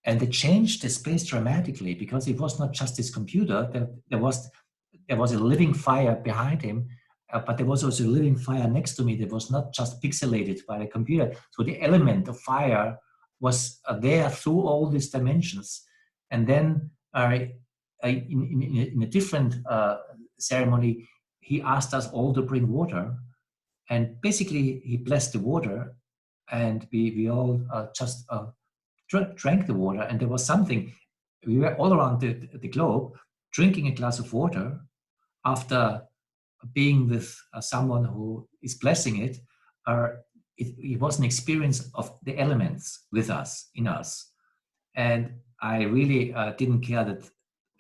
And it changed the space dramatically, because it was not just this computer. There was a living fire behind him, but there was also a living fire next to me that was not just pixelated by the computer. So the element of fire was there through all these dimensions. And then in a different ceremony, he asked us all to bring water. And basically, he blessed the water, and we all just drank the water. And there was something, we were all around the globe drinking a glass of water after being with someone who is blessing it. it was an experience of the elements with us, in us. And I really didn't care that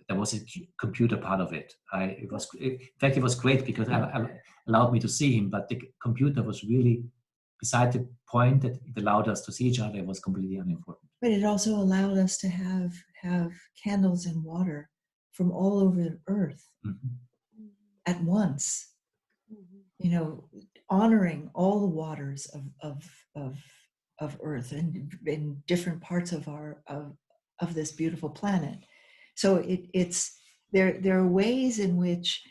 there was a computer part of it. In fact, it was great because I allowed me to see him, but the computer was really beside the point that it allowed us to see each other. It was completely unimportant. But it also allowed us to have candles and water from all over the earth at once. You know, honoring all the waters of earth and in different parts of our of this beautiful planet. So there are ways in which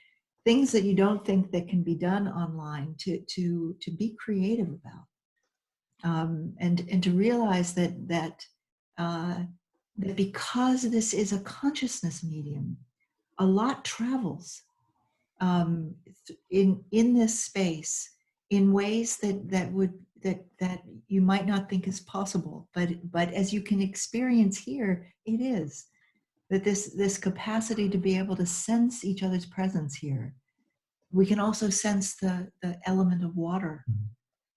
things that you don't think that can be done online to be creative about, and to realize that because this is a consciousness medium, a lot travels in this space in ways that you might not think is possible, but as you can experience here, it is that this capacity to be able to sense each other's presence here. We can also sense the element of water,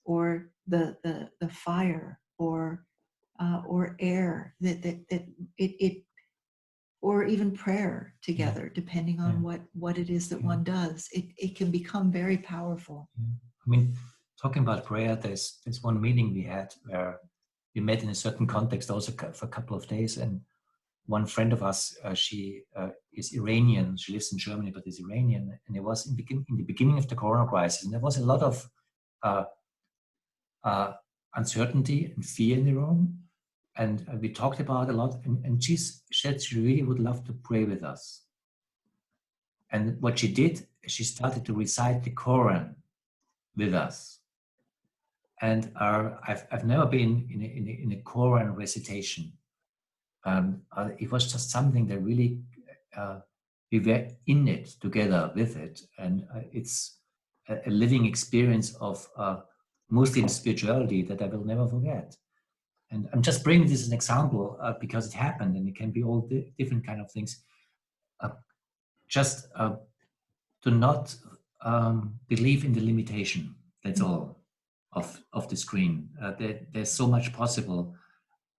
or the fire, or air, that it or even prayer together, depending on what it is that one does. It can become very powerful. I mean, talking about prayer, there's one meeting we had where we met in a certain context also for a couple of days, and one friend of us, she is Iranian. She lives in Germany, but is Iranian. And it was in the beginning of the Corona crisis, and there was a lot of uncertainty and fear in the room. And we talked about a lot, and she said she really would love to pray with us. And what she did, she started to recite the Quran with us. And I've never been in a Quran recitation. It was just something that really, we were in it together with it. And it's a living experience of Muslim spirituality that I will never forget. And I'm just bringing this as an example because it happened, and it can be all different kind of things. Just to not believe in the limitation, that's all, of the screen. There's so much possible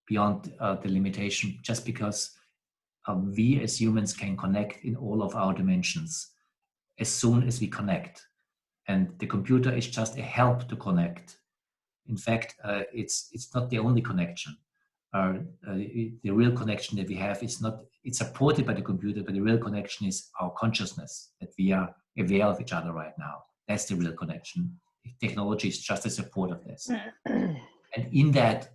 beyond the limitation, just because we as humans can connect in all of our dimensions as soon as we connect. And the computer is just a help to connect. In fact, it's not the only connection. The real connection that we have is not, it's supported by the computer, but the real connection is our consciousness, that we are aware of each other right now. That's the real connection. Technology is just a support of this. And in that,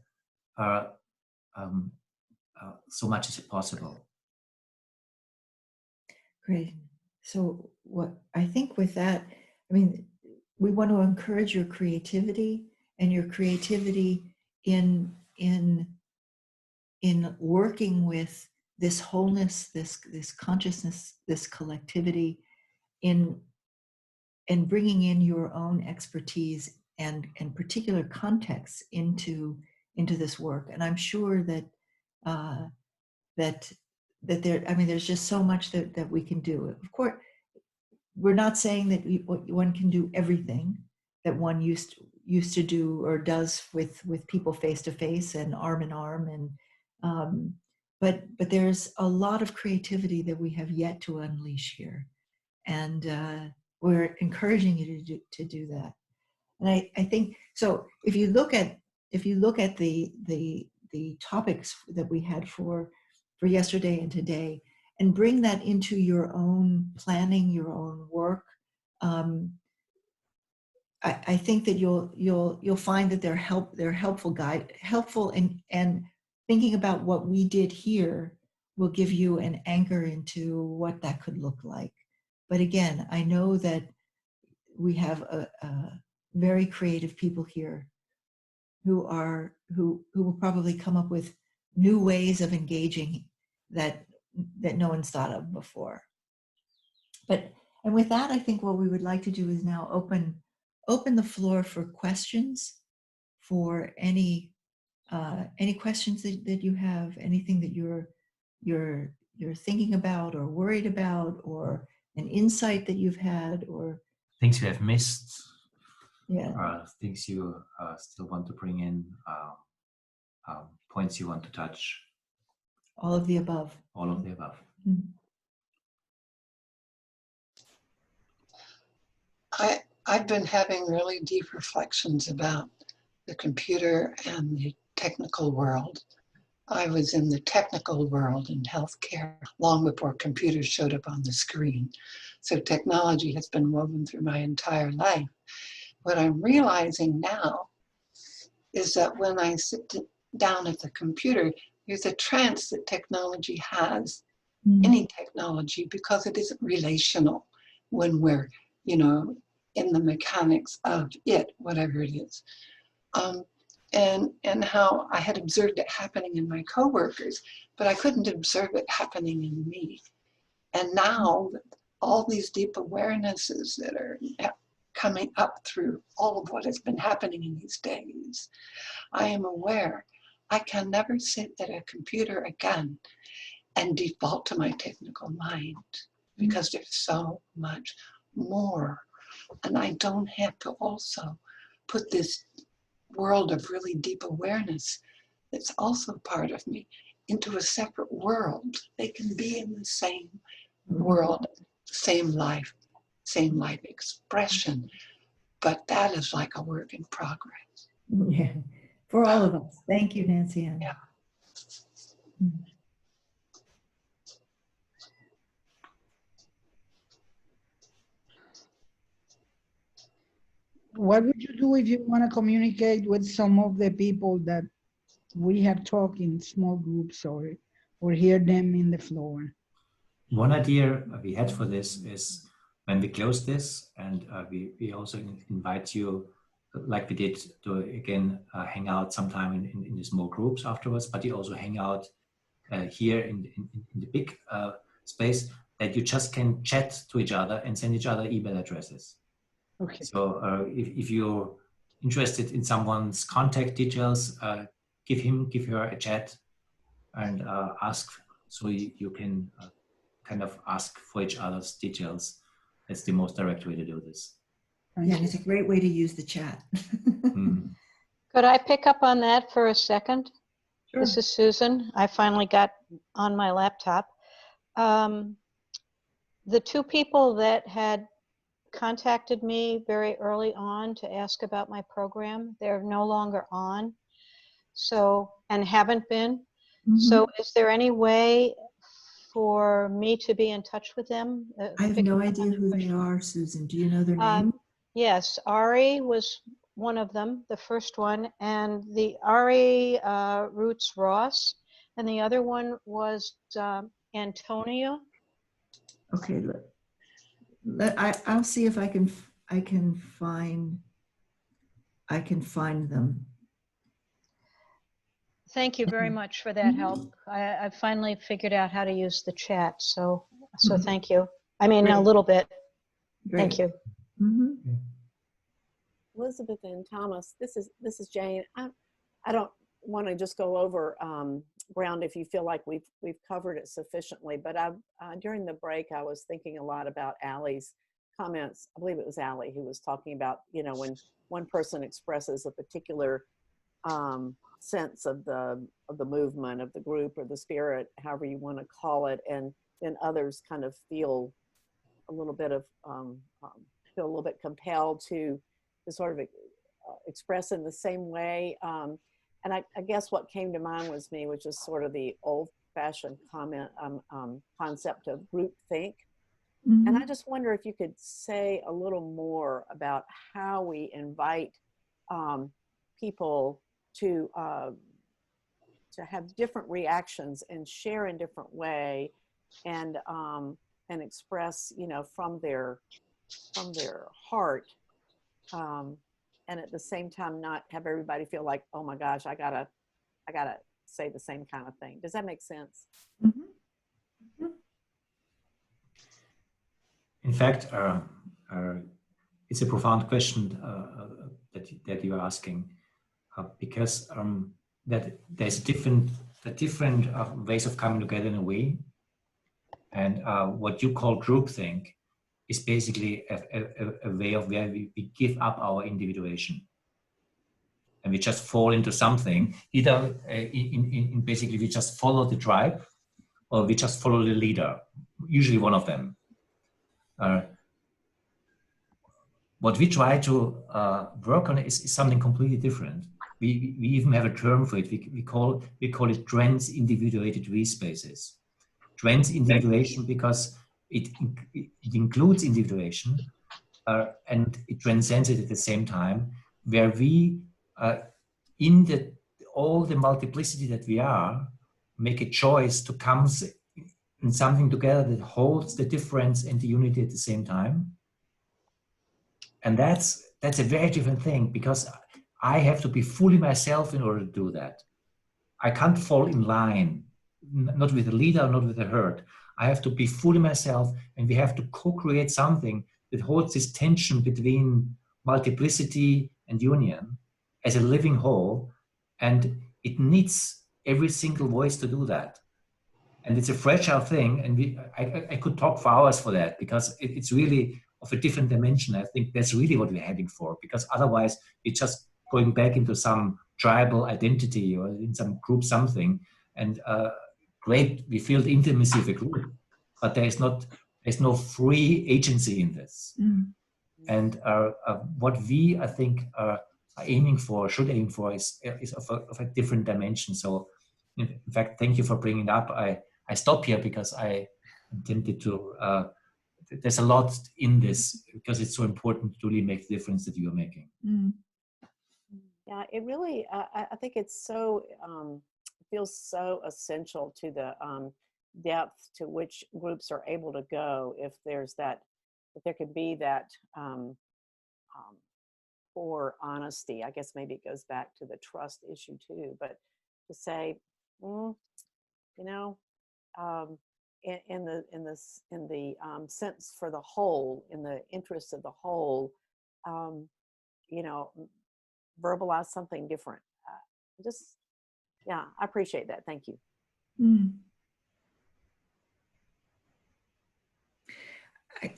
so much is possible. Great. So what I think with that, I mean, we want to encourage your creativity, and your creativity in working with this wholeness, this consciousness, this collectivity, in bringing in your own expertise and particular contexts into this work. And I'm sure that there, I mean, there's just so much that we can do. Of course, we're not saying that one can do everything that one used to do or does with people face to face and arm in arm, and but there's a lot of creativity that we have yet to unleash here, and we're encouraging you to do that. And I think so. If you look at the topics that we had for yesterday and today, and bring that into your own planning, your own work, I think that you'll find that they're helpful and thinking about what we did here will give you an anchor into what that could look like. But again, I know that we have a very creative people here who will probably come up with new ways of engaging that no one's thought of before. And with that, I think what we would like to do is now open the floor for questions, for any questions that you have, anything that you're thinking about or worried about, or an insight that you've had, or things you have missed. things you still want to bring in, points you want to touch. All of the above. All of the above. I've been having really deep reflections about the computer and the technical world. I was in the technical world in healthcare long before computers showed up on the screen. So technology has been woven through my entire life. What I'm realizing now is that when I sit down at the computer, there's a trance that technology has, any technology, because it isn't relational when we're, in the mechanics of it, whatever it is. And how I had observed it happening in my coworkers, but I couldn't observe it happening in me. And now all these deep awarenesses that are coming up through all of what has been happening in these days, I am aware I can never sit at a computer again and default to my technical mind, because there's so much more. And I don't have to also put this world of really deep awareness that's also part of me into a separate world. They can be in the same world, same life expression, but that is like a work in progress. Yeah, for all of us. Thank you, Nancy Ann. Yeah. What would you do if you want to communicate with some of the people that we have talked in small groups or hear them in the floor? One idea we had for this is when we close this, and we also invite you, like we did, to again hang out sometime in the small groups afterwards, but you also hang out here in the big space, that you just can chat to each other and send each other email addresses. Okay. So if you're interested in someone's contact details, give her a chat and ask, so you can kind of ask for each other's details. That's the most direct way to do this. Yeah, it's a great way to use the chat. Could I pick up on that for a second? Sure. This is Susan. I finally got on my laptop. The two people that had contacted me very early on to ask about my program, they're no longer on, so, and haven't been. So is there any way for me to be in touch with them? I have no idea who they are, Susan. Do you know their name? Yes, Ari was one of them, the first one, and the Ari Roots Ross, and the other one was Antonia. Okay, I'll see if I can find them. Thank you very much for that help. I finally figured out how to use the chat, so thank you. I mean, a little bit. Thank you. Elizabeth and Thomas, this is Jane. I don't want to just go over ground if you feel like we've covered it sufficiently, but during the break I was thinking a lot about Allie's comments. I believe it was Allie who was talking about, when one person expresses a particular sense of the movement, of the group or the spirit, however you want to call it, and then others kind of feel a little bit compelled to sort of express in the same way. And I guess what came to mind was me, which is sort of the old-fashioned concept of groupthink. And I just wonder if you could say a little more about how we invite people to have different reactions and share in different way, and express, from their heart, and at the same time not have everybody feel like, oh my gosh, I gotta say the same kind of thing. Does that make sense? In fact, it's a profound question that you are asking, because that there's different ways of coming together in a way, and what you call groupthink is basically a way of where we give up our individuation. And we just fall into something, either in basically we just follow the tribe or we just follow the leader, usually one of them. What we try to work on is something completely different. We even have a term for it. We call it trans-individuated spaces. Trans-individuation because it includes individuation and it transcends it at the same time, where we, in all the multiplicity that we are, make a choice to come in something together that holds the difference and the unity at the same time. And that's a very different thing, because I have to be fully myself in order to do that. I can't fall in line, not with a leader, not with a herd. I have to be fully myself, and we have to co-create something that holds this tension between multiplicity and union as a living whole. And it needs every single voice to do that. And it's a fragile thing. And I could talk for hours for that, because it's really of a different dimension. I think that's really what we're heading for, because otherwise it's just going back into some tribal identity or in some group something. And great, we feel the intimacy of a group, but there's no free agency in this. Mm. And what we, I think, are aiming for, should aim for, is of a different dimension. So, in fact, thank you for bringing it up. I stop here because I intended to. There's a lot in this, because it's so important to really make the difference that you are making. Mm. Yeah, it really. I think it's so feels so essential to the depth to which groups are able to go. If there's that, if there could be that core honesty. I guess maybe it goes back to the trust issue too. But to say, you know. In the sense for the whole, in the interest of the whole, you know, verbalize something different. I appreciate that. Thank you. Mm.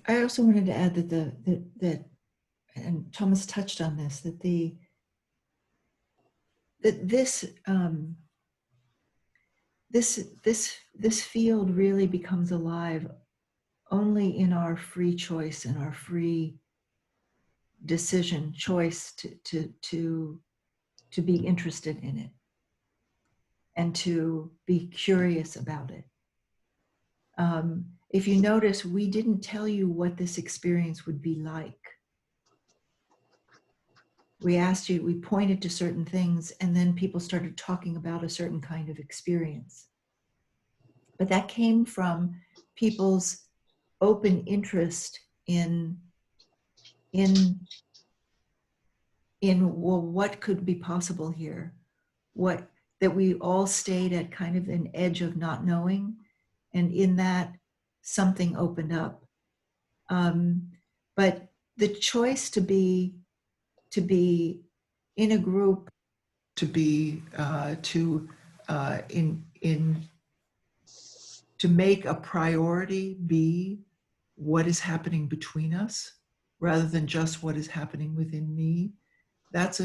I also wanted to add that and Thomas touched on this, that this field really becomes alive only in our free choice and our free decision choice to be interested in it and to be curious about it. If you notice, we didn't tell you what this experience would be like. We asked you, we pointed to certain things, and then people started talking about a certain kind of experience. But that came from people's open interest in well, what could be possible here? That we all stayed at kind of an edge of not knowing, and in that something opened up. But the choice to be in a group, to make a priority be what is happening between us rather than just what is happening within me. That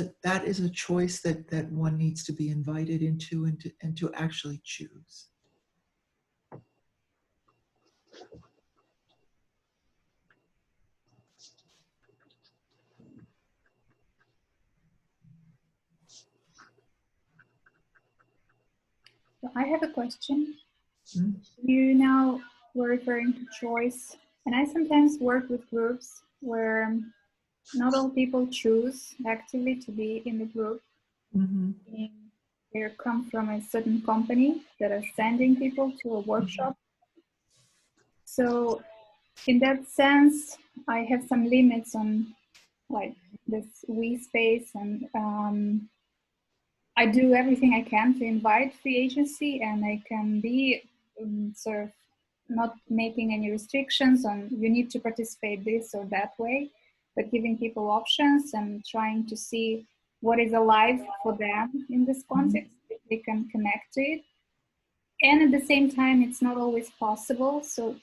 is a choice that one needs to be invited into and to actually choose. I have a question. Mm-hmm. You now were referring to choice, and I sometimes work with groups where not all people choose actively to be in the group. Mm-hmm. They come from a certain company that are sending people to a workshop. So in that sense, I have some limits on like this we space, and I do everything I can to invite free agency, and I can be sort of not making any restrictions on you need to participate this or that way, but giving people options and trying to see what is alive for them in this context, if they can connect to it. And at the same time, it's not always possible. So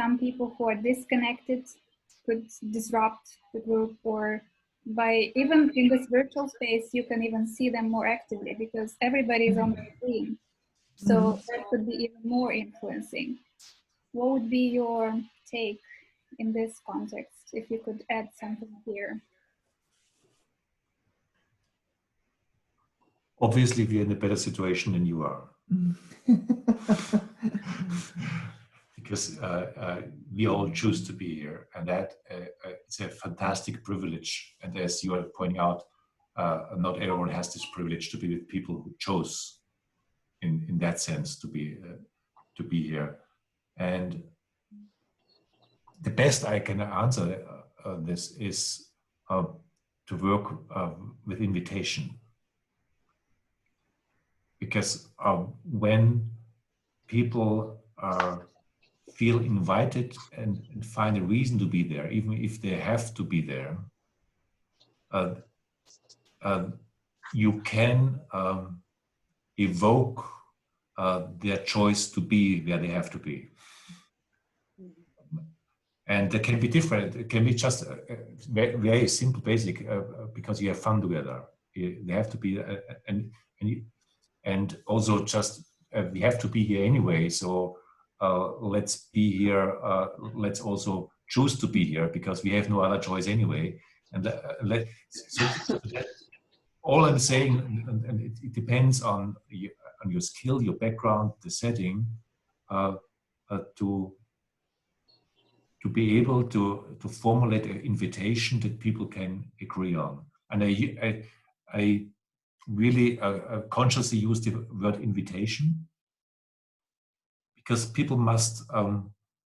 some people who are disconnected could disrupt the group, or by even in this virtual space, you can even see them more actively because everybody is on the screen. So that could be even more influencing. What would be your take in this context, if you could add something here? Obviously, we're in a better situation than you are. Because we all choose to be here, and that it's a fantastic privilege. And as you are pointing out, not everyone has this privilege to be with people who chose, in that sense, to be here. And the best I can answer this is to work with invitation, because when people feel invited and find a reason to be there, even if they have to be there, you can evoke their choice to be where they have to be. And it can be different. It can be just very, very simple, basic, because you have fun together. They have to be, and also just we have to be here anyway. So let's be here. Let's also choose to be here because we have no other choice anyway. And all I'm saying, and it depends on your skill, your background, the setting, to be able to formulate an invitation that people can agree on. And I really consciously use the word invitation, because people must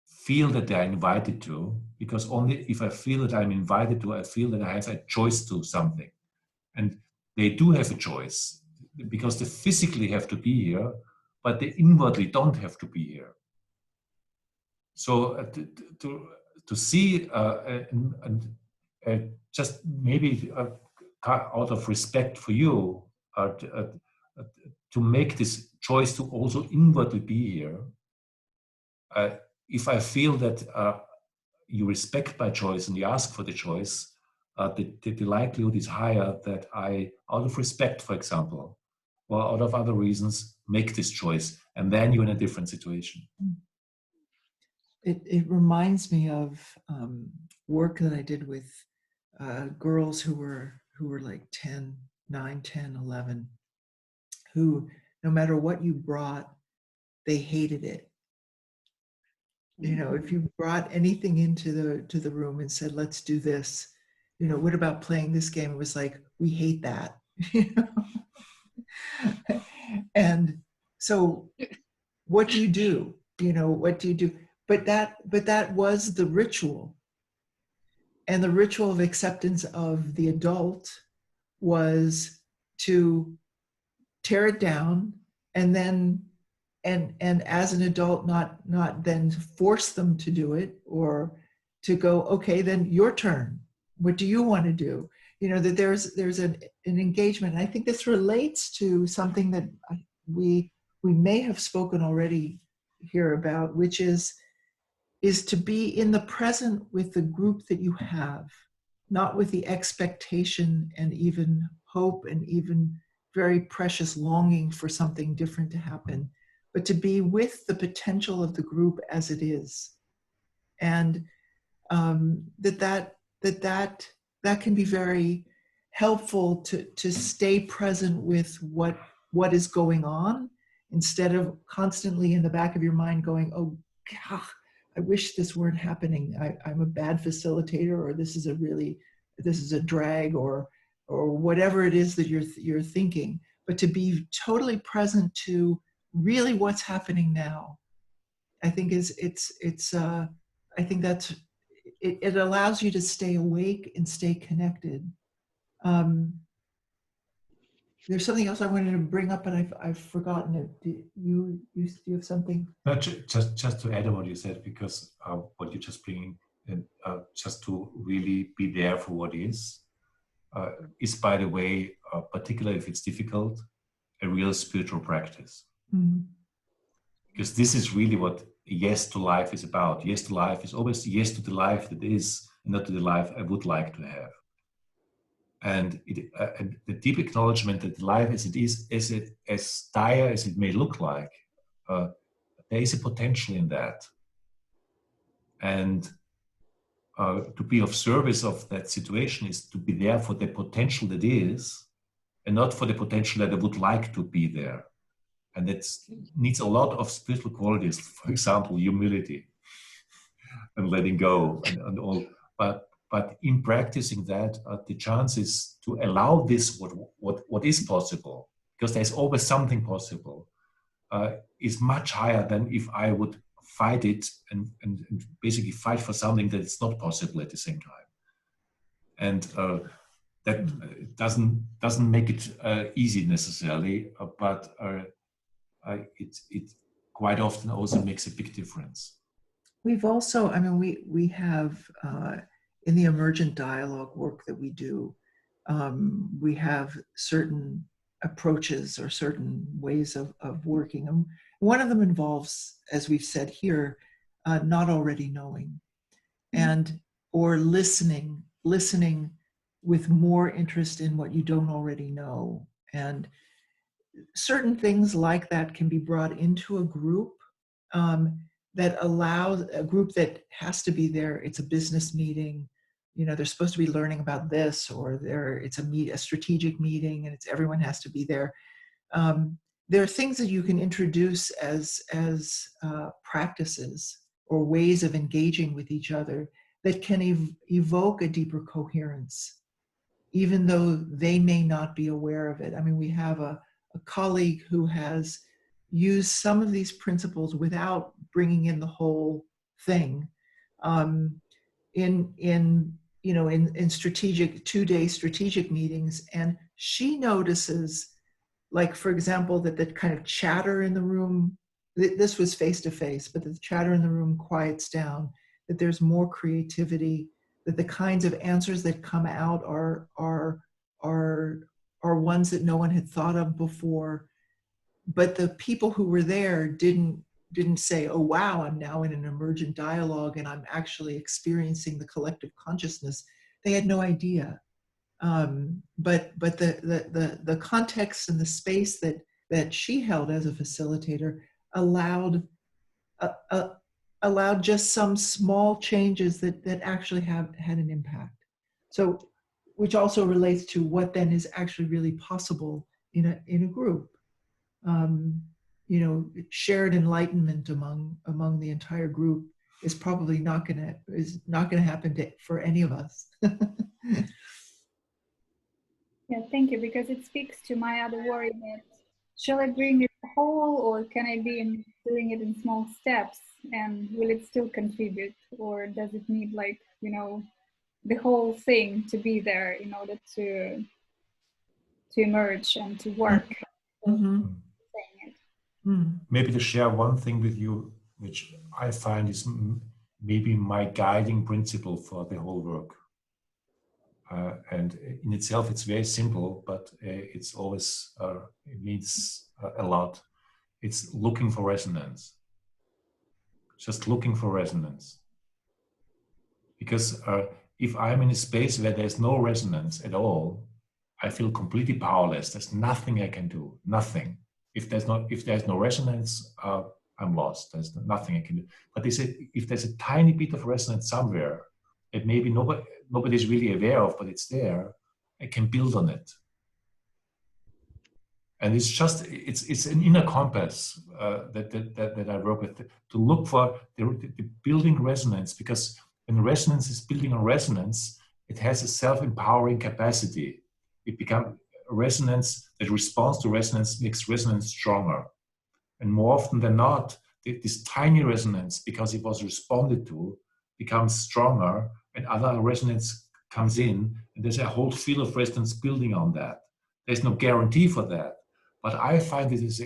feel that they are invited to, because only if I feel that I'm invited to, I feel that I have a choice to something. And they do have a choice, because they physically have to be here, but they inwardly don't have to be here. So to see just maybe out of respect for you, to make this choice to also inwardly be here. If I feel that you respect my choice and you ask for the choice, the likelihood is higher that I, out of respect, for example, or out of other reasons, make this choice, and then you're in a different situation. It reminds me of work that I did with girls who were like 9, 10, 11, who no matter what you brought, they hated it. You know, if you brought anything into the room and said, let's do this, you know, what about playing this game? It was like, we hate that. You know? And so what do you do? You know, what do you do? But that was the ritual. And the ritual of acceptance of the adult was to tear it down and then and as an adult not then force them to do it, or to go, okay, then your turn. What do you want to do? You know, that there's an engagement. And I think this relates to something that we may have spoken already here about, which is to be in the present with the group that you have, not with the expectation and even hope and even very precious longing for something different to happen, but to be with the potential of the group as it is. And that can be very helpful to stay present with what is going on, instead of constantly in the back of your mind going, oh, God, I wish this weren't happening. I'm a bad facilitator, or this is a drag, or whatever it is that you're thinking. But to be totally present to really what's happening now, I think I think that's it allows you to stay awake and stay connected. There's something else I wanted to bring up, and I've forgotten it. Do you have something? No, just to add on what you said, because what you're just bringing, just to really be there for what is, by the way, particularly if it's difficult, a real spiritual practice. Mm-hmm. Because this is really what yes to life is about. Yes to life is always yes to the life that is, and not to the life I would like to have. And the deep acknowledgement that life as it is, as dire as it may look like, there is a potential in that. And to be of service of that situation is to be there for the potential that is, and not for the potential that I would like to be there. And that needs a lot of spiritual qualities, for example, humility and letting go and all. But in practicing that, the chances to allow this, what is possible, because there's always something possible, is much higher than if I would fight it and basically fight for something that is not possible at the same time. And that doesn't make it easy necessarily, but it quite often also makes a big difference. We've also, I mean, we have in the emergent dialogue work that we do, we have certain approaches or certain ways of working. And one of them involves, as we've said here, not already knowing, and or listening with more interest in what you don't already know. And certain things like that can be brought into a group that allows a group that has to be there. It's a business meeting, you know, they're supposed to be learning about this, or it's a strategic meeting, and everyone has to be there. There are things that you can introduce as practices or ways of engaging with each other that can evoke a deeper coherence, even though they may not be aware of it. I mean, we have a colleague who has used some of these principles without bringing in the whole thing in strategic 2-day strategic meetings, and she notices, like, for example, that the kind of chatter in the room, this was face to face, but the chatter in the room quiets down, that there's more creativity, that the kinds of answers that come out are ones that no one had thought of before. But the people who were there didn't say, oh wow, I'm now in an emergent dialogue and I'm actually experiencing the collective consciousness. They had no idea. But the context and the space that she held as a facilitator allowed just some small changes that actually had an impact. So, which also relates to what then is actually really possible in a group. Shared enlightenment among the entire group is probably not going to happen for any of us. Yeah, thank you, because it speaks to my other worry that shall I bring it whole, or can I be doing it in small steps, and will it still contribute, or does it need, like, the whole thing to be there in order to emerge and to work? Mm-hmm. Maybe to share one thing with you, which I find is maybe my guiding principle for the whole work. And in itself, it's very simple, but it's always, it means a lot. It's looking for resonance. Just looking for resonance. Because if I'm in a space where there's no resonance at all, I feel completely powerless. There's nothing I can do, nothing. If there's no resonance, I'm lost. There's nothing I can do. But if there's a tiny bit of resonance somewhere that maybe nobody's really aware of, but it's there, I can build on it. And it's an inner compass that I work with to look for the building resonance, because when resonance is building on resonance, it has a self-empowering capacity. It becomes resonance that responds to resonance, makes resonance stronger. And more often than not, this tiny resonance, because it was responded to, becomes stronger, and other resonance comes in, and there's a whole field of resonance building on that. There's no guarantee for that. But I find it as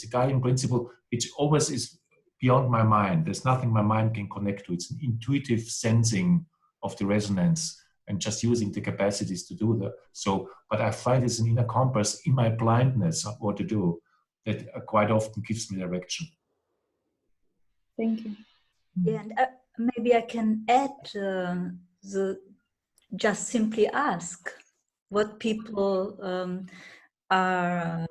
a guiding principle, which always is beyond my mind. There's nothing my mind can connect to. It's an intuitive sensing of the resonance and just using the capacities to do that. So, but I find it's an inner compass in my blindness of what to do that quite often gives me direction. Thank you. Yeah, and maybe I can add just simply ask what people are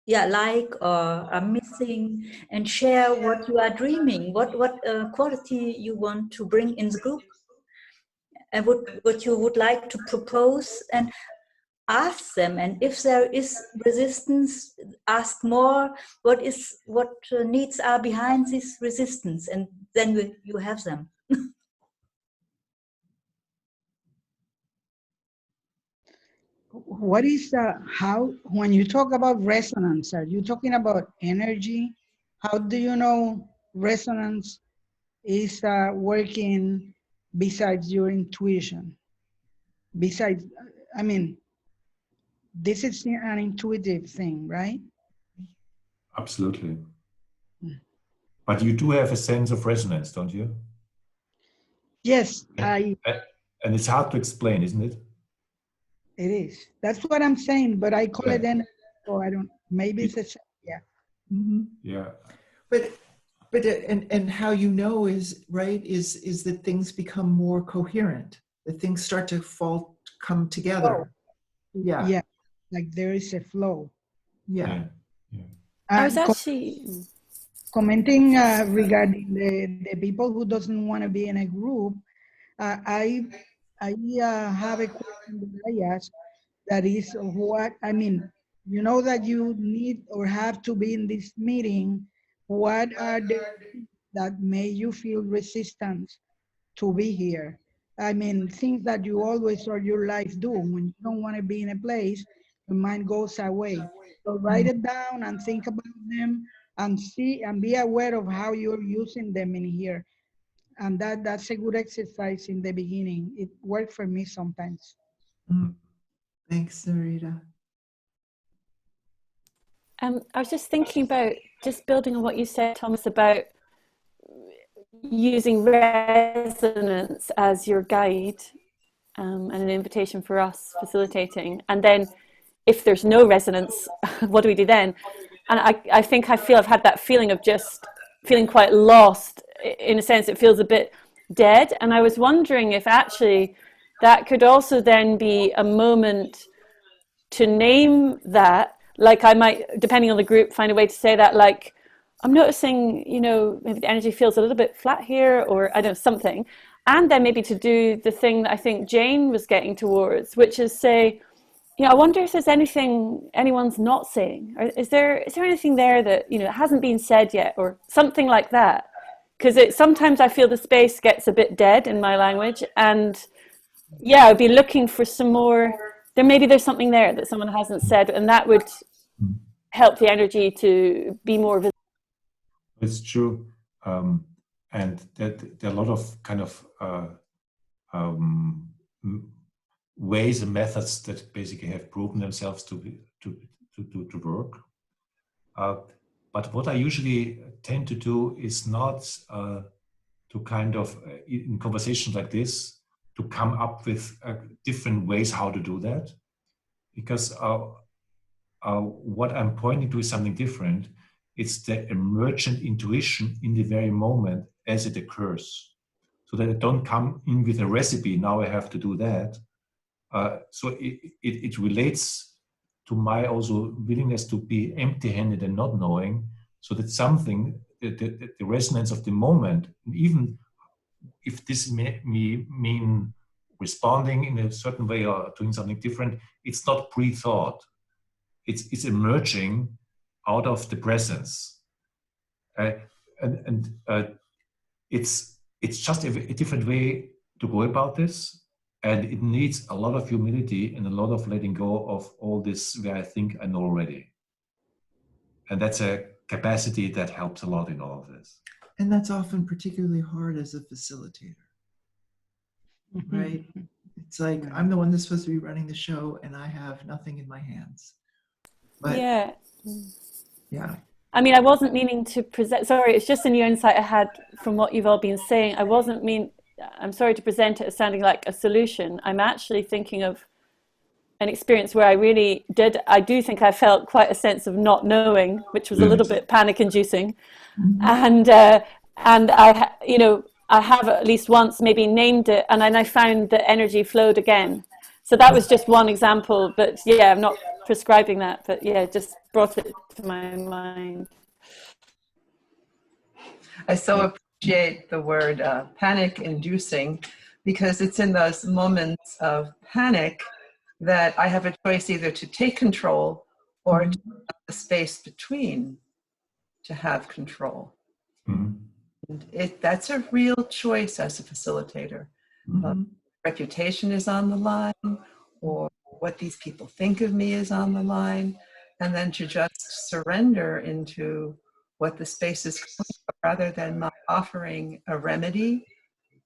like or are missing, and share what you are dreaming, what quality you want to bring in the group, and what you would like to propose, and ask them. And if there is resistance, ask more what needs are behind this resistance, and then you have them. What is how, when you talk about resonance, are you talking about energy? How do you know resonance is working besides your intuition? Besides, I mean, this is an intuitive thing, right? Absolutely. But you do have a sense of resonance, don't you? Yes, and it's hard to explain, isn't it? It is. That's what I'm saying, but I call Yeah. it energy, so I don't, maybe it's a, yeah. Mm-hmm. Yeah. But and how you know is right is that things become more coherent, that things start to come together. Yeah. Yeah, like there is a flow. Yeah. I was actually commenting regarding the people who doesn't want to be in a group. I have a question that I ask, that is what, I mean, you know that you need or have to be in this meeting. What are the things that make you feel resistance to be here? I mean, things that you always or your life do. When you don't want to be in a place, your mind goes away. So write it down and think about them and see and be aware of how you're using them in here. And that's a good exercise in the beginning. It worked for me sometimes. Thanks, Sarita. I was just thinking about, just building on what you said, Thomas, about using resonance as your guide and an invitation for us facilitating. And then if there's no resonance, what do we do then? And I think I've had that feeling of just feeling quite lost. In a sense, it feels a bit dead. And I was wondering if actually that could also then be a moment to name that. Like I might, depending on the group, find a way to say that, like, I'm noticing, maybe the energy feels a little bit flat here, or I don't know, something. And then maybe to do the thing that I think Jane was getting towards, which is say, I wonder if there's anything anyone's not saying, or is there anything there that, hasn't been said yet, or something like that. Because sometimes I feel the space gets a bit dead in my language, and yeah, I'd be looking for some more. There's something there that someone hasn't said, and that would help the energy to be more visible. It's true, and there are a lot of kind of ways and methods that basically have proven themselves to work. But what I usually tend to do is not to kind of, in conversations like this, to come up with different ways how to do that. Because what I'm pointing to is something different. It's the emergent intuition in the very moment as it occurs. So that I don't come in with a recipe, now I have to do that. So it relates to my also willingness to be empty-handed and not knowing, so that something, the resonance of the moment, even if this may mean responding in a certain way or doing something different, it's not pre-thought. It's emerging out of the presence. It's just a different way to go about this. And it needs a lot of humility and a lot of letting go of all this where I think I know already. And that's a capacity that helps a lot in all of this. And that's often particularly hard as a facilitator, right? It's like, I'm the one that's supposed to be running the show and I have nothing in my hands. But yeah. I mean, I wasn't meaning to present, sorry, it's just a new insight I had from what you've all been saying. I'm sorry to present it as sounding like a solution. I'm actually thinking of an experience where I do think I felt quite a sense of not knowing, which was a little bit panic inducing. And and I have at least once maybe named it, and then I found the energy flowed again. So that was just one example, but yeah, I'm not prescribing that, but yeah, just brought it to my mind. I so appreciate the word panic inducing, because it's in those moments of panic that I have a choice either to take control or to have the space between to have control. And that's a real choice as a facilitator. Reputation is on the line, or what these people think of me is on the line, and then to just surrender into what the space is calling for, rather than not offering a remedy,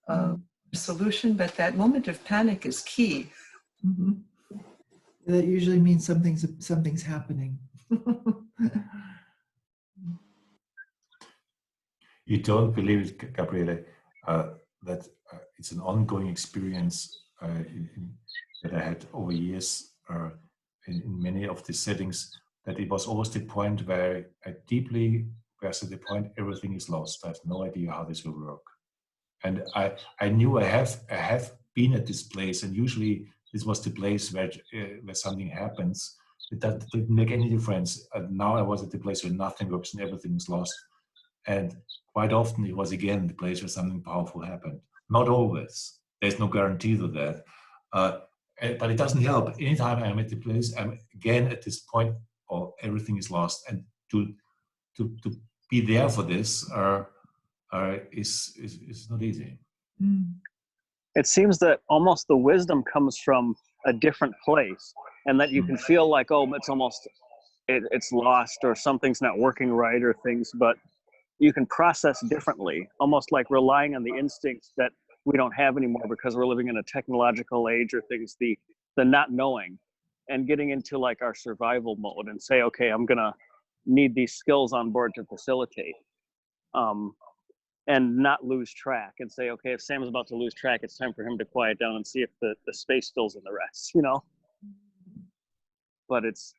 a solution. But that moment of panic is key. That usually means something's happening. You don't believe it, Gabriele, that it's an ongoing experience that I had over years in many of the settings, that it was always the point where I deeply was at the point everything is lost. I have no idea how this will work. And I knew I have been at this place, and usually this was the place where something happens. That didn't make any difference. And now I was at the place where nothing works and everything is lost. And quite often it was again the place where something powerful happened. Not always. There's no guarantee to that. But it doesn't help. Anytime I'm at the place, I'm again at this point, or everything is lost. And to be there for this is not easy. It seems that almost the wisdom comes from a different place, and that you can feel like, oh, it's almost it's lost, or something's not working right, or things, but you can process differently, almost like relying on the instincts that we don't have anymore because we're living in a technological age, or things, the not knowing, and getting into like our survival mode and say, okay, I'm gonna need these skills on board to facilitate, and not lose track, and say, okay, if Sam's about to lose track, it's time for him to quiet down and see if the space fills in the rest, But it's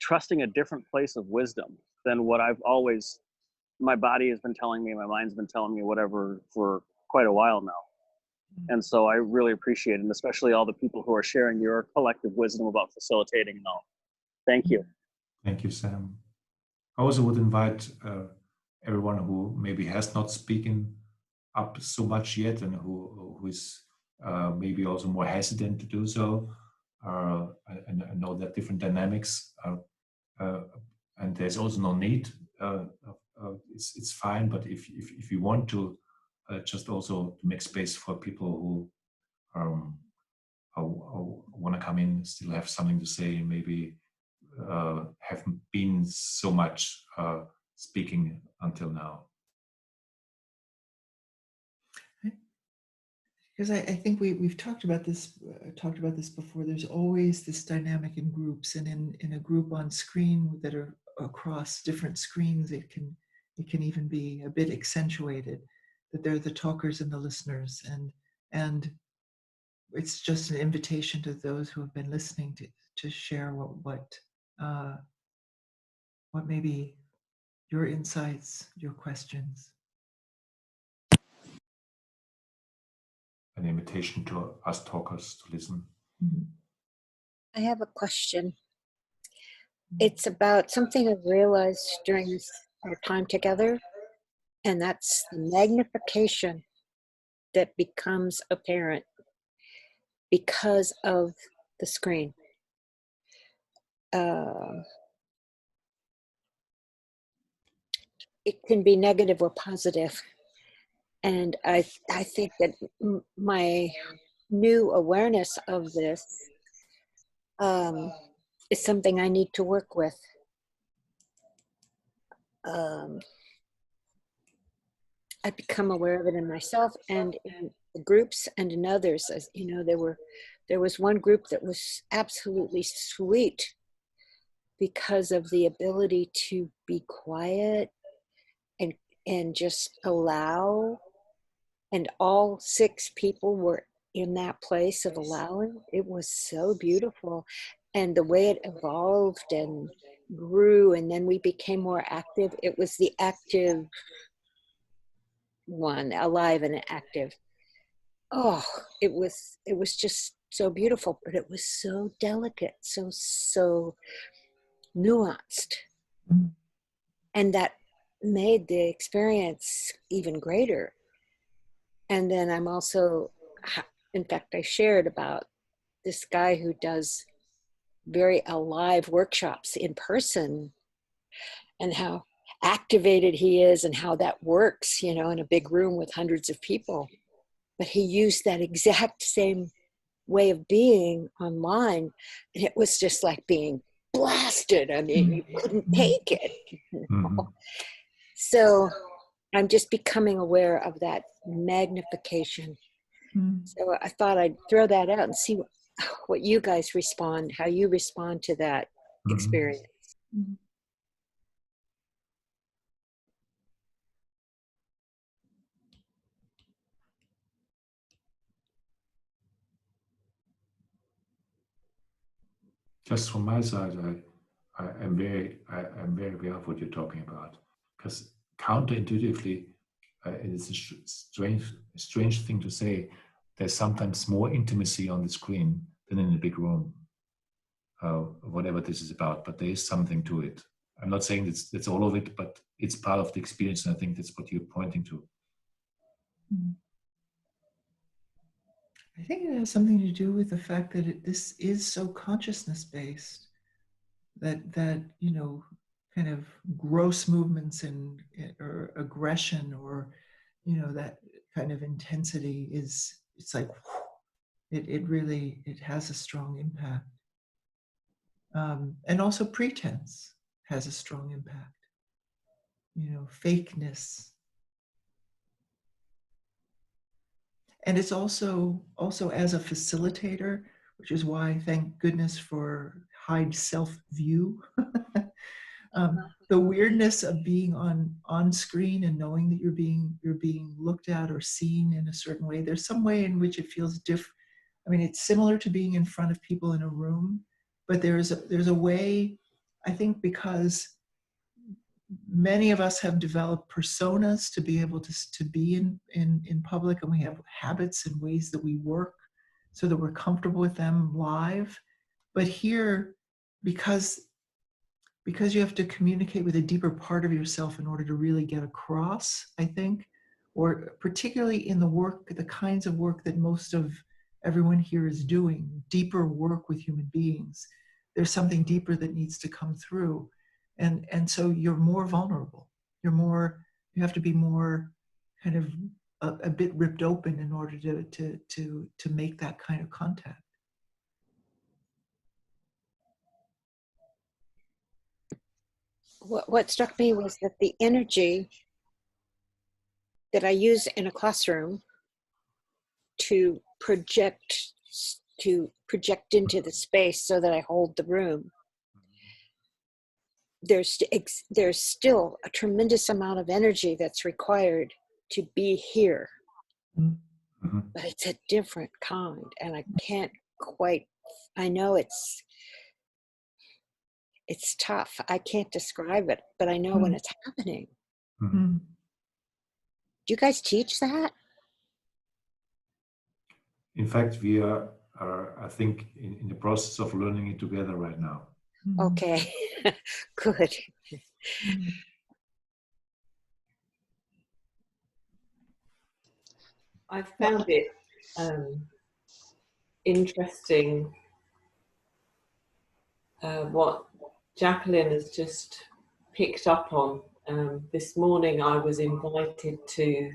trusting a different place of wisdom than what I've always, my body has been telling me, my mind's been telling me, whatever, for quite a while now. And so I really appreciate it, and especially all the people who are sharing your collective wisdom about facilitating and all. Thank you. Thank you, Sam. I also would invite everyone who maybe has not spoken up so much yet, and who is maybe also more hesitant to do so. I know that different dynamics, and there's also no need. It's fine, but if you want to, just also make space for people who want to come in, still have something to say, maybe haven't been so much speaking until now. Because I think we've talked about this before. There's always this dynamic in groups, and in a group on screen that are across different screens, it can even be a bit accentuated, that they're the talkers and the listeners, and it's just an invitation to those who have been listening to share what maybe your insights, your questions. An invitation to us talkers to listen. I have a question. It's about something I've realized during our time together, and that's the magnification that becomes apparent because of the screen. It can be negative or positive. And I think that my new awareness of this is something I need to work with. I've become aware of it in myself and in the groups and in others. As you know, there was one group that was absolutely sweet because of the ability to be quiet and just allow. And all 6 people were in that place of allowing. It was so beautiful. And the way it evolved and grew, and then we became more active. It was the active one, alive and active. Oh, it was just so beautiful, but it was so delicate, so nuanced. And that made the experience even greater. And then I'm also, in fact, I shared about this guy who does very alive workshops in person and how activated he is and how that works, you know, in a big room with hundreds of people. But he used that exact same way of being online, and it was just like being blasted. I mean, you couldn't take it. You know? So I'm just becoming aware of that magnification. So I thought I'd throw that out and see what you guys respond, how you respond to that experience. Just from my side, I'm very aware of what you're talking about, because counterintuitively, it's a strange thing to say. There's sometimes more intimacy on the screen than in a big room, whatever this is about. But there is something to it. I'm not saying that's all of it, but it's part of the experience, and I think that's what you're pointing to. I think it has something to do with the fact that this is so consciousness based, that you know, kind of gross movements or aggression, or you know, that kind of intensity it's like it really has a strong impact, and also pretense has a strong impact. You know, fakeness. And it's also as a facilitator, which is why, thank goodness for hide self-view. The weirdness of being on screen and knowing that you're being looked at or seen in a certain way. There's some way in which it feels different. I mean, it's similar to being in front of people in a room, but there's a way, I think, because many of us have developed personas to be able to be in public, and we have habits and ways that we work so that we're comfortable with them live. But here, because you have to communicate with a deeper part of yourself in order to really get across, I think, or particularly in the kinds of work that most of everyone here is doing, deeper work with human beings, there's something deeper that needs to come through. And so you're more vulnerable. You have to be more kind of a bit ripped open in order to make that kind of contact. What struck me was that the energy that I use in a classroom to project into the space so that I hold the room, there's still a tremendous amount of energy that's required to be here. But it's a different kind, and I can't quite, I know it's tough. I can't describe it, but I know when it's happening. Do you guys teach that? In fact, we are I think, in the process of learning it together right now. Okay, good. I found it interesting what Jacqueline has just picked up on. This morning I was invited to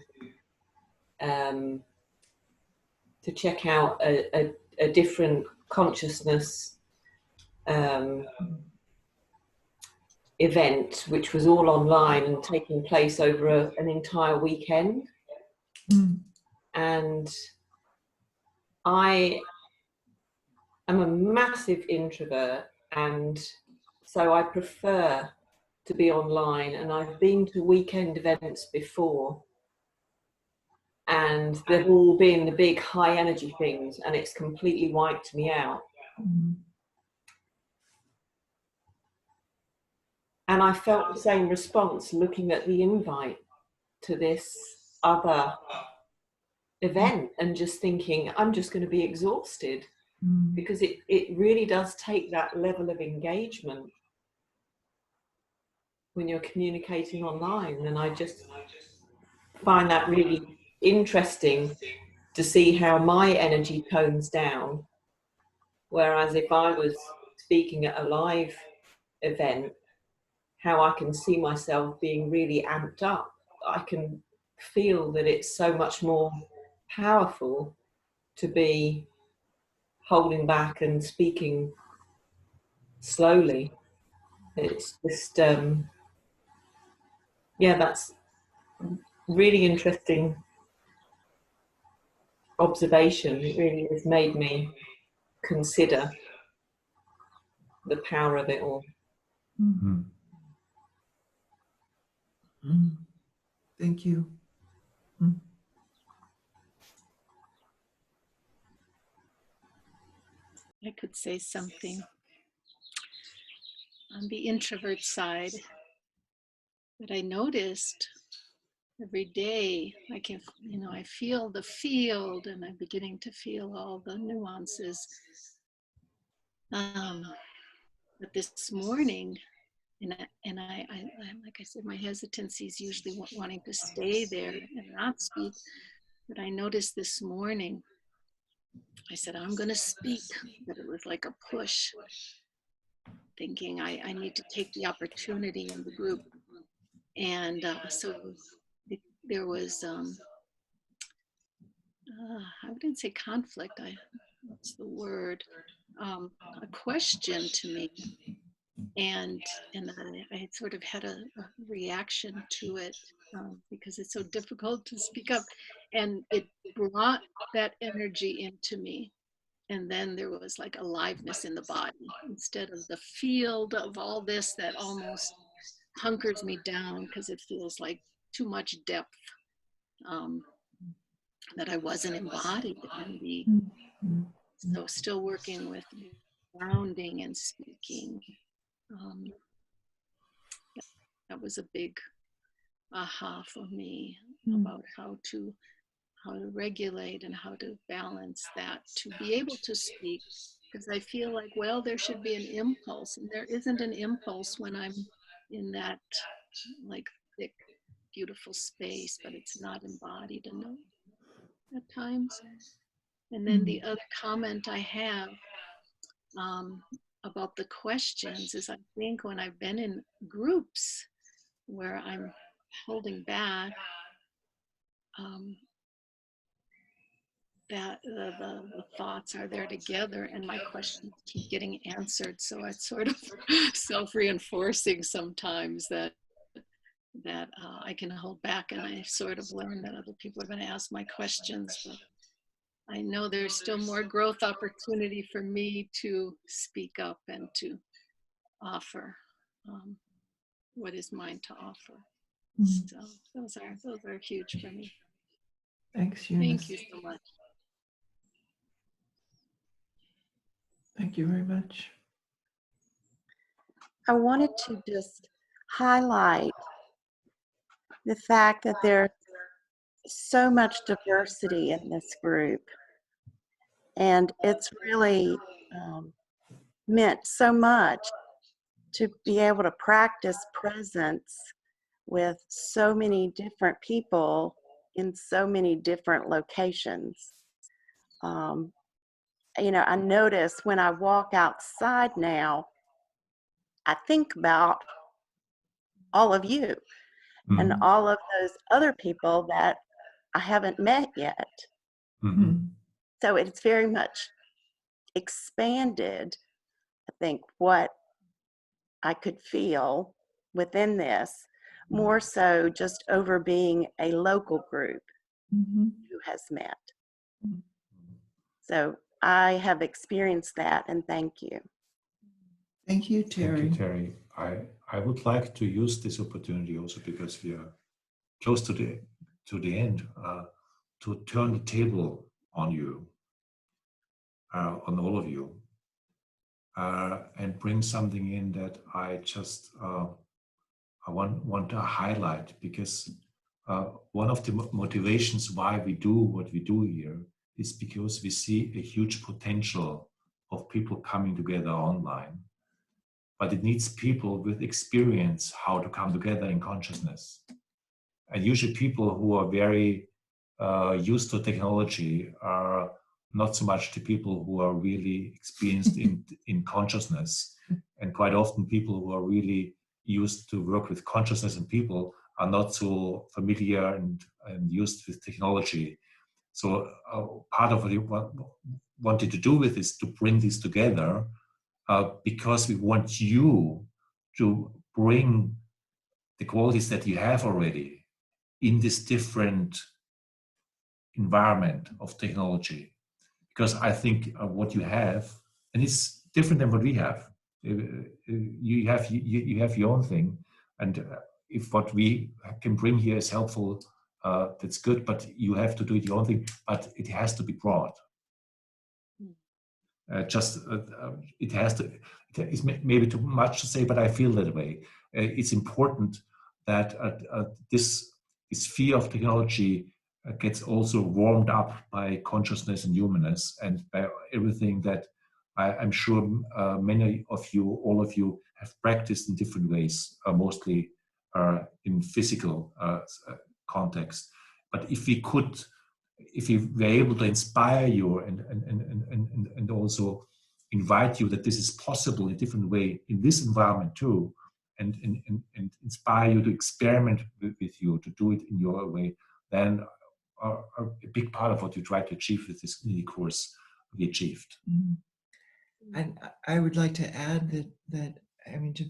check out a different consciousness event, which was all online and taking place over an entire weekend. And I am a massive introvert, and so I prefer to be online, and I've been to weekend events before, and they've all been the big high energy things, and it's completely wiped me out. And I felt the same response looking at the invite to this other event and just thinking, I'm just going to be exhausted, because it really does take that level of engagement when you're communicating online. And I just find that really interesting to see how my energy tones down. Whereas if I was speaking at a live event, how I can see myself being really amped up. I can feel that it's so much more powerful to be holding back and speaking slowly. It's just, yeah, that's really interesting observation. It really has made me consider the power of it all. Mm-hmm. Thank you. I could say something on the introvert side that I noticed every day. I can, I feel the field, and I'm beginning to feel all the nuances. But this morning, and I like I said, my hesitancy is usually wanting to stay there and not speak. But I noticed this morning, I said, I'm going to speak, but it was like a push, thinking I need to take the opportunity in the group. And so there was, I wouldn't say conflict, what's the word? A question to me. And I sort of had a reaction to it because it's so difficult to speak up. And it brought that energy into me. And then there was like aliveness in the body instead of the field of all this that almost hunkers me down because it feels like too much depth, that I wasn't embodied in the, so still working with grounding and speaking. That was a big aha for me about how to regulate and how to balance that, to be able to speak, because I feel like, well, there should be an impulse, and there isn't an impulse when I'm in that like thick, beautiful space, but it's not embodied enough at times. And then the other comment I have about the questions is, I think when I've been in groups where I'm holding back, that the thoughts are there together and my questions keep getting answered. So it's sort of self-reinforcing sometimes that I can hold back, and I sort of learn that other people are going to ask my questions, but I know there's still more growth opportunity for me to speak up and to offer what is mine to offer. So those are huge for me. Thanks, Eunice. Thank you so much. Thank you very much. I wanted to just highlight the fact that there's so much diversity in this group, and it's really meant so much to be able to practice presence with so many different people in so many different locations. I notice when I walk outside now, I think about all of you and all of those other people that I haven't met yet. So it's very much expanded, I think, what I could feel within this, more so just over being a local group who has met. So I have experienced that, and thank you. Thank you, Terry. Thank you, Terry. I would like to use this opportunity also, because we are close to the end, to turn the table on you, on all of you, and bring something in that I just I want to highlight, because one of the motivations why we do what we do here is because we see a huge potential of people coming together online. But it needs people with experience how to come together in consciousness. And usually people who are very used to technology are not so much the people who are really experienced in consciousness. And quite often people who are really used to work with consciousness and people are not so familiar and used with technology. So part of what you wanted to do with this is to bring this together because we want you to bring the qualities that you have already in this different environment of technology. Because I think what you have, and it's different than what we have. You have your own thing, and if what we can bring here is helpful, that's good. But you have to do it your own thing. But it has to be broad. It has to. It's maybe too much to say, but I feel that way. It's important that this sphere of technology gets also warmed up by consciousness and humanness, and by everything that I'm sure many of you, all of you, have practiced in different ways, mostly in physical context. But if we were able to inspire you and also invite you that this is possible in a different way in this environment too, and inspire you to experiment with you, to do it in your way, then a big part of what you try to achieve with this mini course will be achieved. And I would like to add that I mean to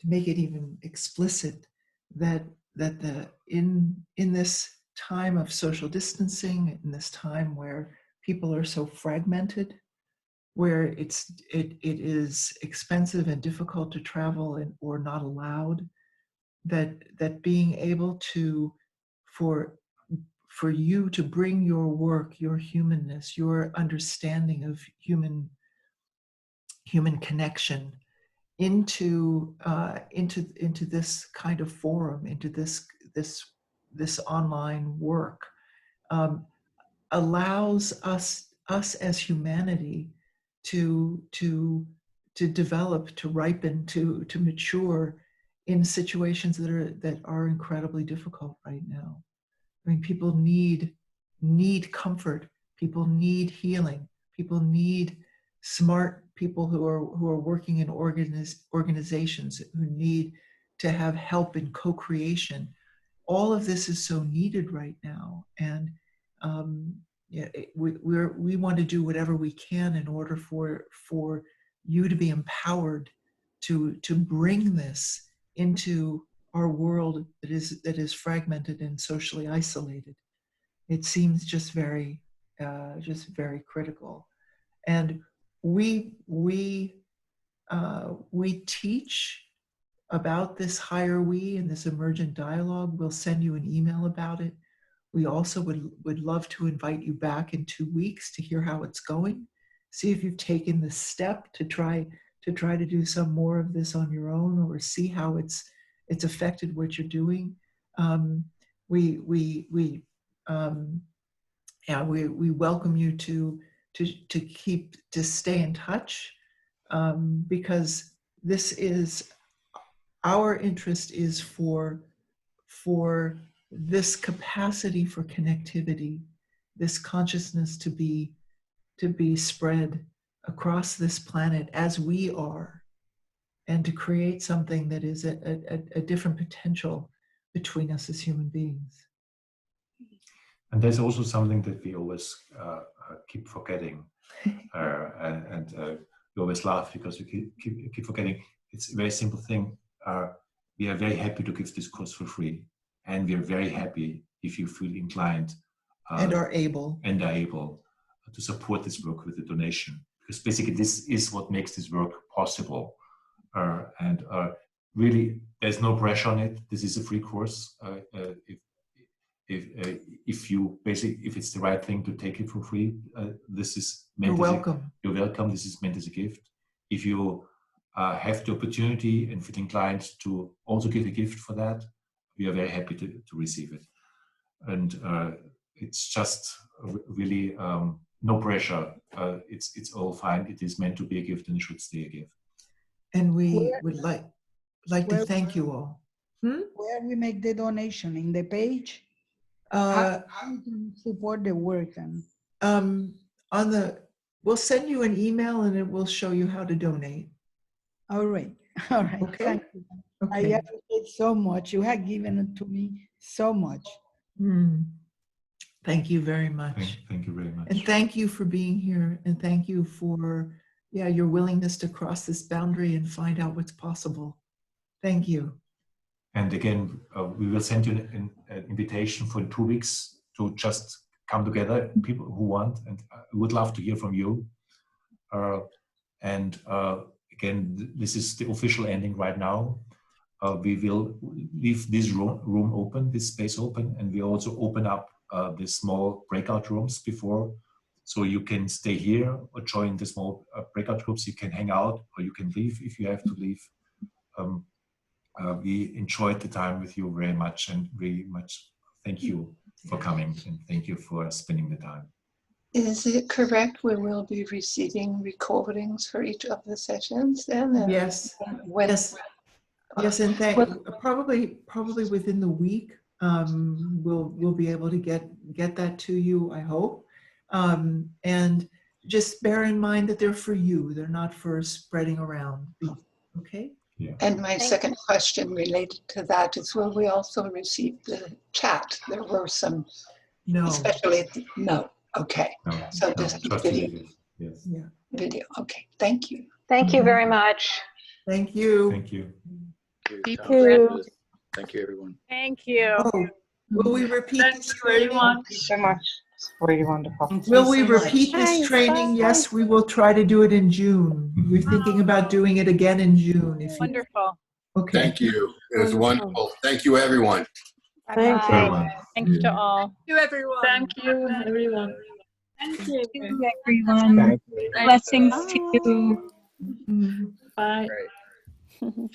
make it even explicit that in this time of social distancing, in this time where people are so fragmented, where it is expensive and difficult to travel or not allowed, that being able to for you to bring your work, your humanness, your understanding of human connection into this kind of forum, into this online work, allows us as humanity to develop, to ripen, to mature in situations that are incredibly difficult right now. I mean, people need comfort. People need healing. People need smart people who are working in organizations, who need to have help in co-creation. All of this is so needed right now, and we want to do whatever we can in order for you to be empowered to bring this into our world that is fragmented and socially isolated. It seems just very critical, and we teach about this higher we and this emergent dialogue. We'll send you an email about it. We also would love to invite you back in 2 weeks to hear how it's going. See if you've taken the step to try to do some more of this on your own, or see how it's affected what you're doing. We welcome you to stay in touch, because this is our interest is for this capacity for connectivity, this consciousness to be spread across this planet as we are, and to create something that is a different potential between us as human beings. And there's also something that we always keep forgetting, and we always laugh because we keep forgetting. It's a very simple thing. We are very happy to give this course for free, and we are very happy if you feel inclined and are able to support this work with a donation, because basically this is what makes this work possible. And really, there's no pressure on it. This is a free course. If it's the right thing to take it for free, this is meant. You're welcome. You're welcome. This is meant as a gift. If you have the opportunity and feel inclined to also give a gift for that, we are very happy to receive it. and it's just really no pressure. It's all fine. It is meant to be a gift, and it should stay a gift. And we would like to thank you all. Where we make the donation in the page, how you can support the work and we'll send you an email and it will show you how to donate. all right. Okay. Thank you. Okay. I appreciate so much. You have given it to me so much. Thank you very much. Thank you very much. And thank you for being here, and thank you for your willingness to cross this boundary and find out what's possible. Thank you. And again, we will send you an invitation for 2 weeks to just come together, people who want, and I would love to hear from you. Again, this is the official ending right now. We will leave this room open, this space open, and we also open up the small breakout rooms before, so you can stay here or join the small breakout groups. You can hang out or you can leave if you have to leave. We enjoyed the time with you very much, and very much thank you for coming, and thank you for spending the time. Is it correct we will be receiving recordings for each of the sessions then? Yes. Yes, and probably within the week, we'll be able to get that to you, I hope. And just bear in mind that they're for you. They're not for spreading around. Okay? Yeah. And my second question related to that is, will we also receive the chat? There were some, especially, no. Okay. So just video. Yes. Yeah. Video. Okay. Thank you. Thank you very much. Thank you. Thank you. Thank you. Thank you, everyone. Thank you. Oh, will we repeat this training? Thank you so much. It's really wonderful. Will we repeat this training? Yes, we will try to do it in June. We're thinking about doing it again in June. Wonderful. Okay. Thank you. It was wonderful. Thank you, everyone. Thank you. Thanks to all. Thank you, everyone. Thank you, everyone. Thank you. Everyone. Blessings to you. Mm. Bye. Great.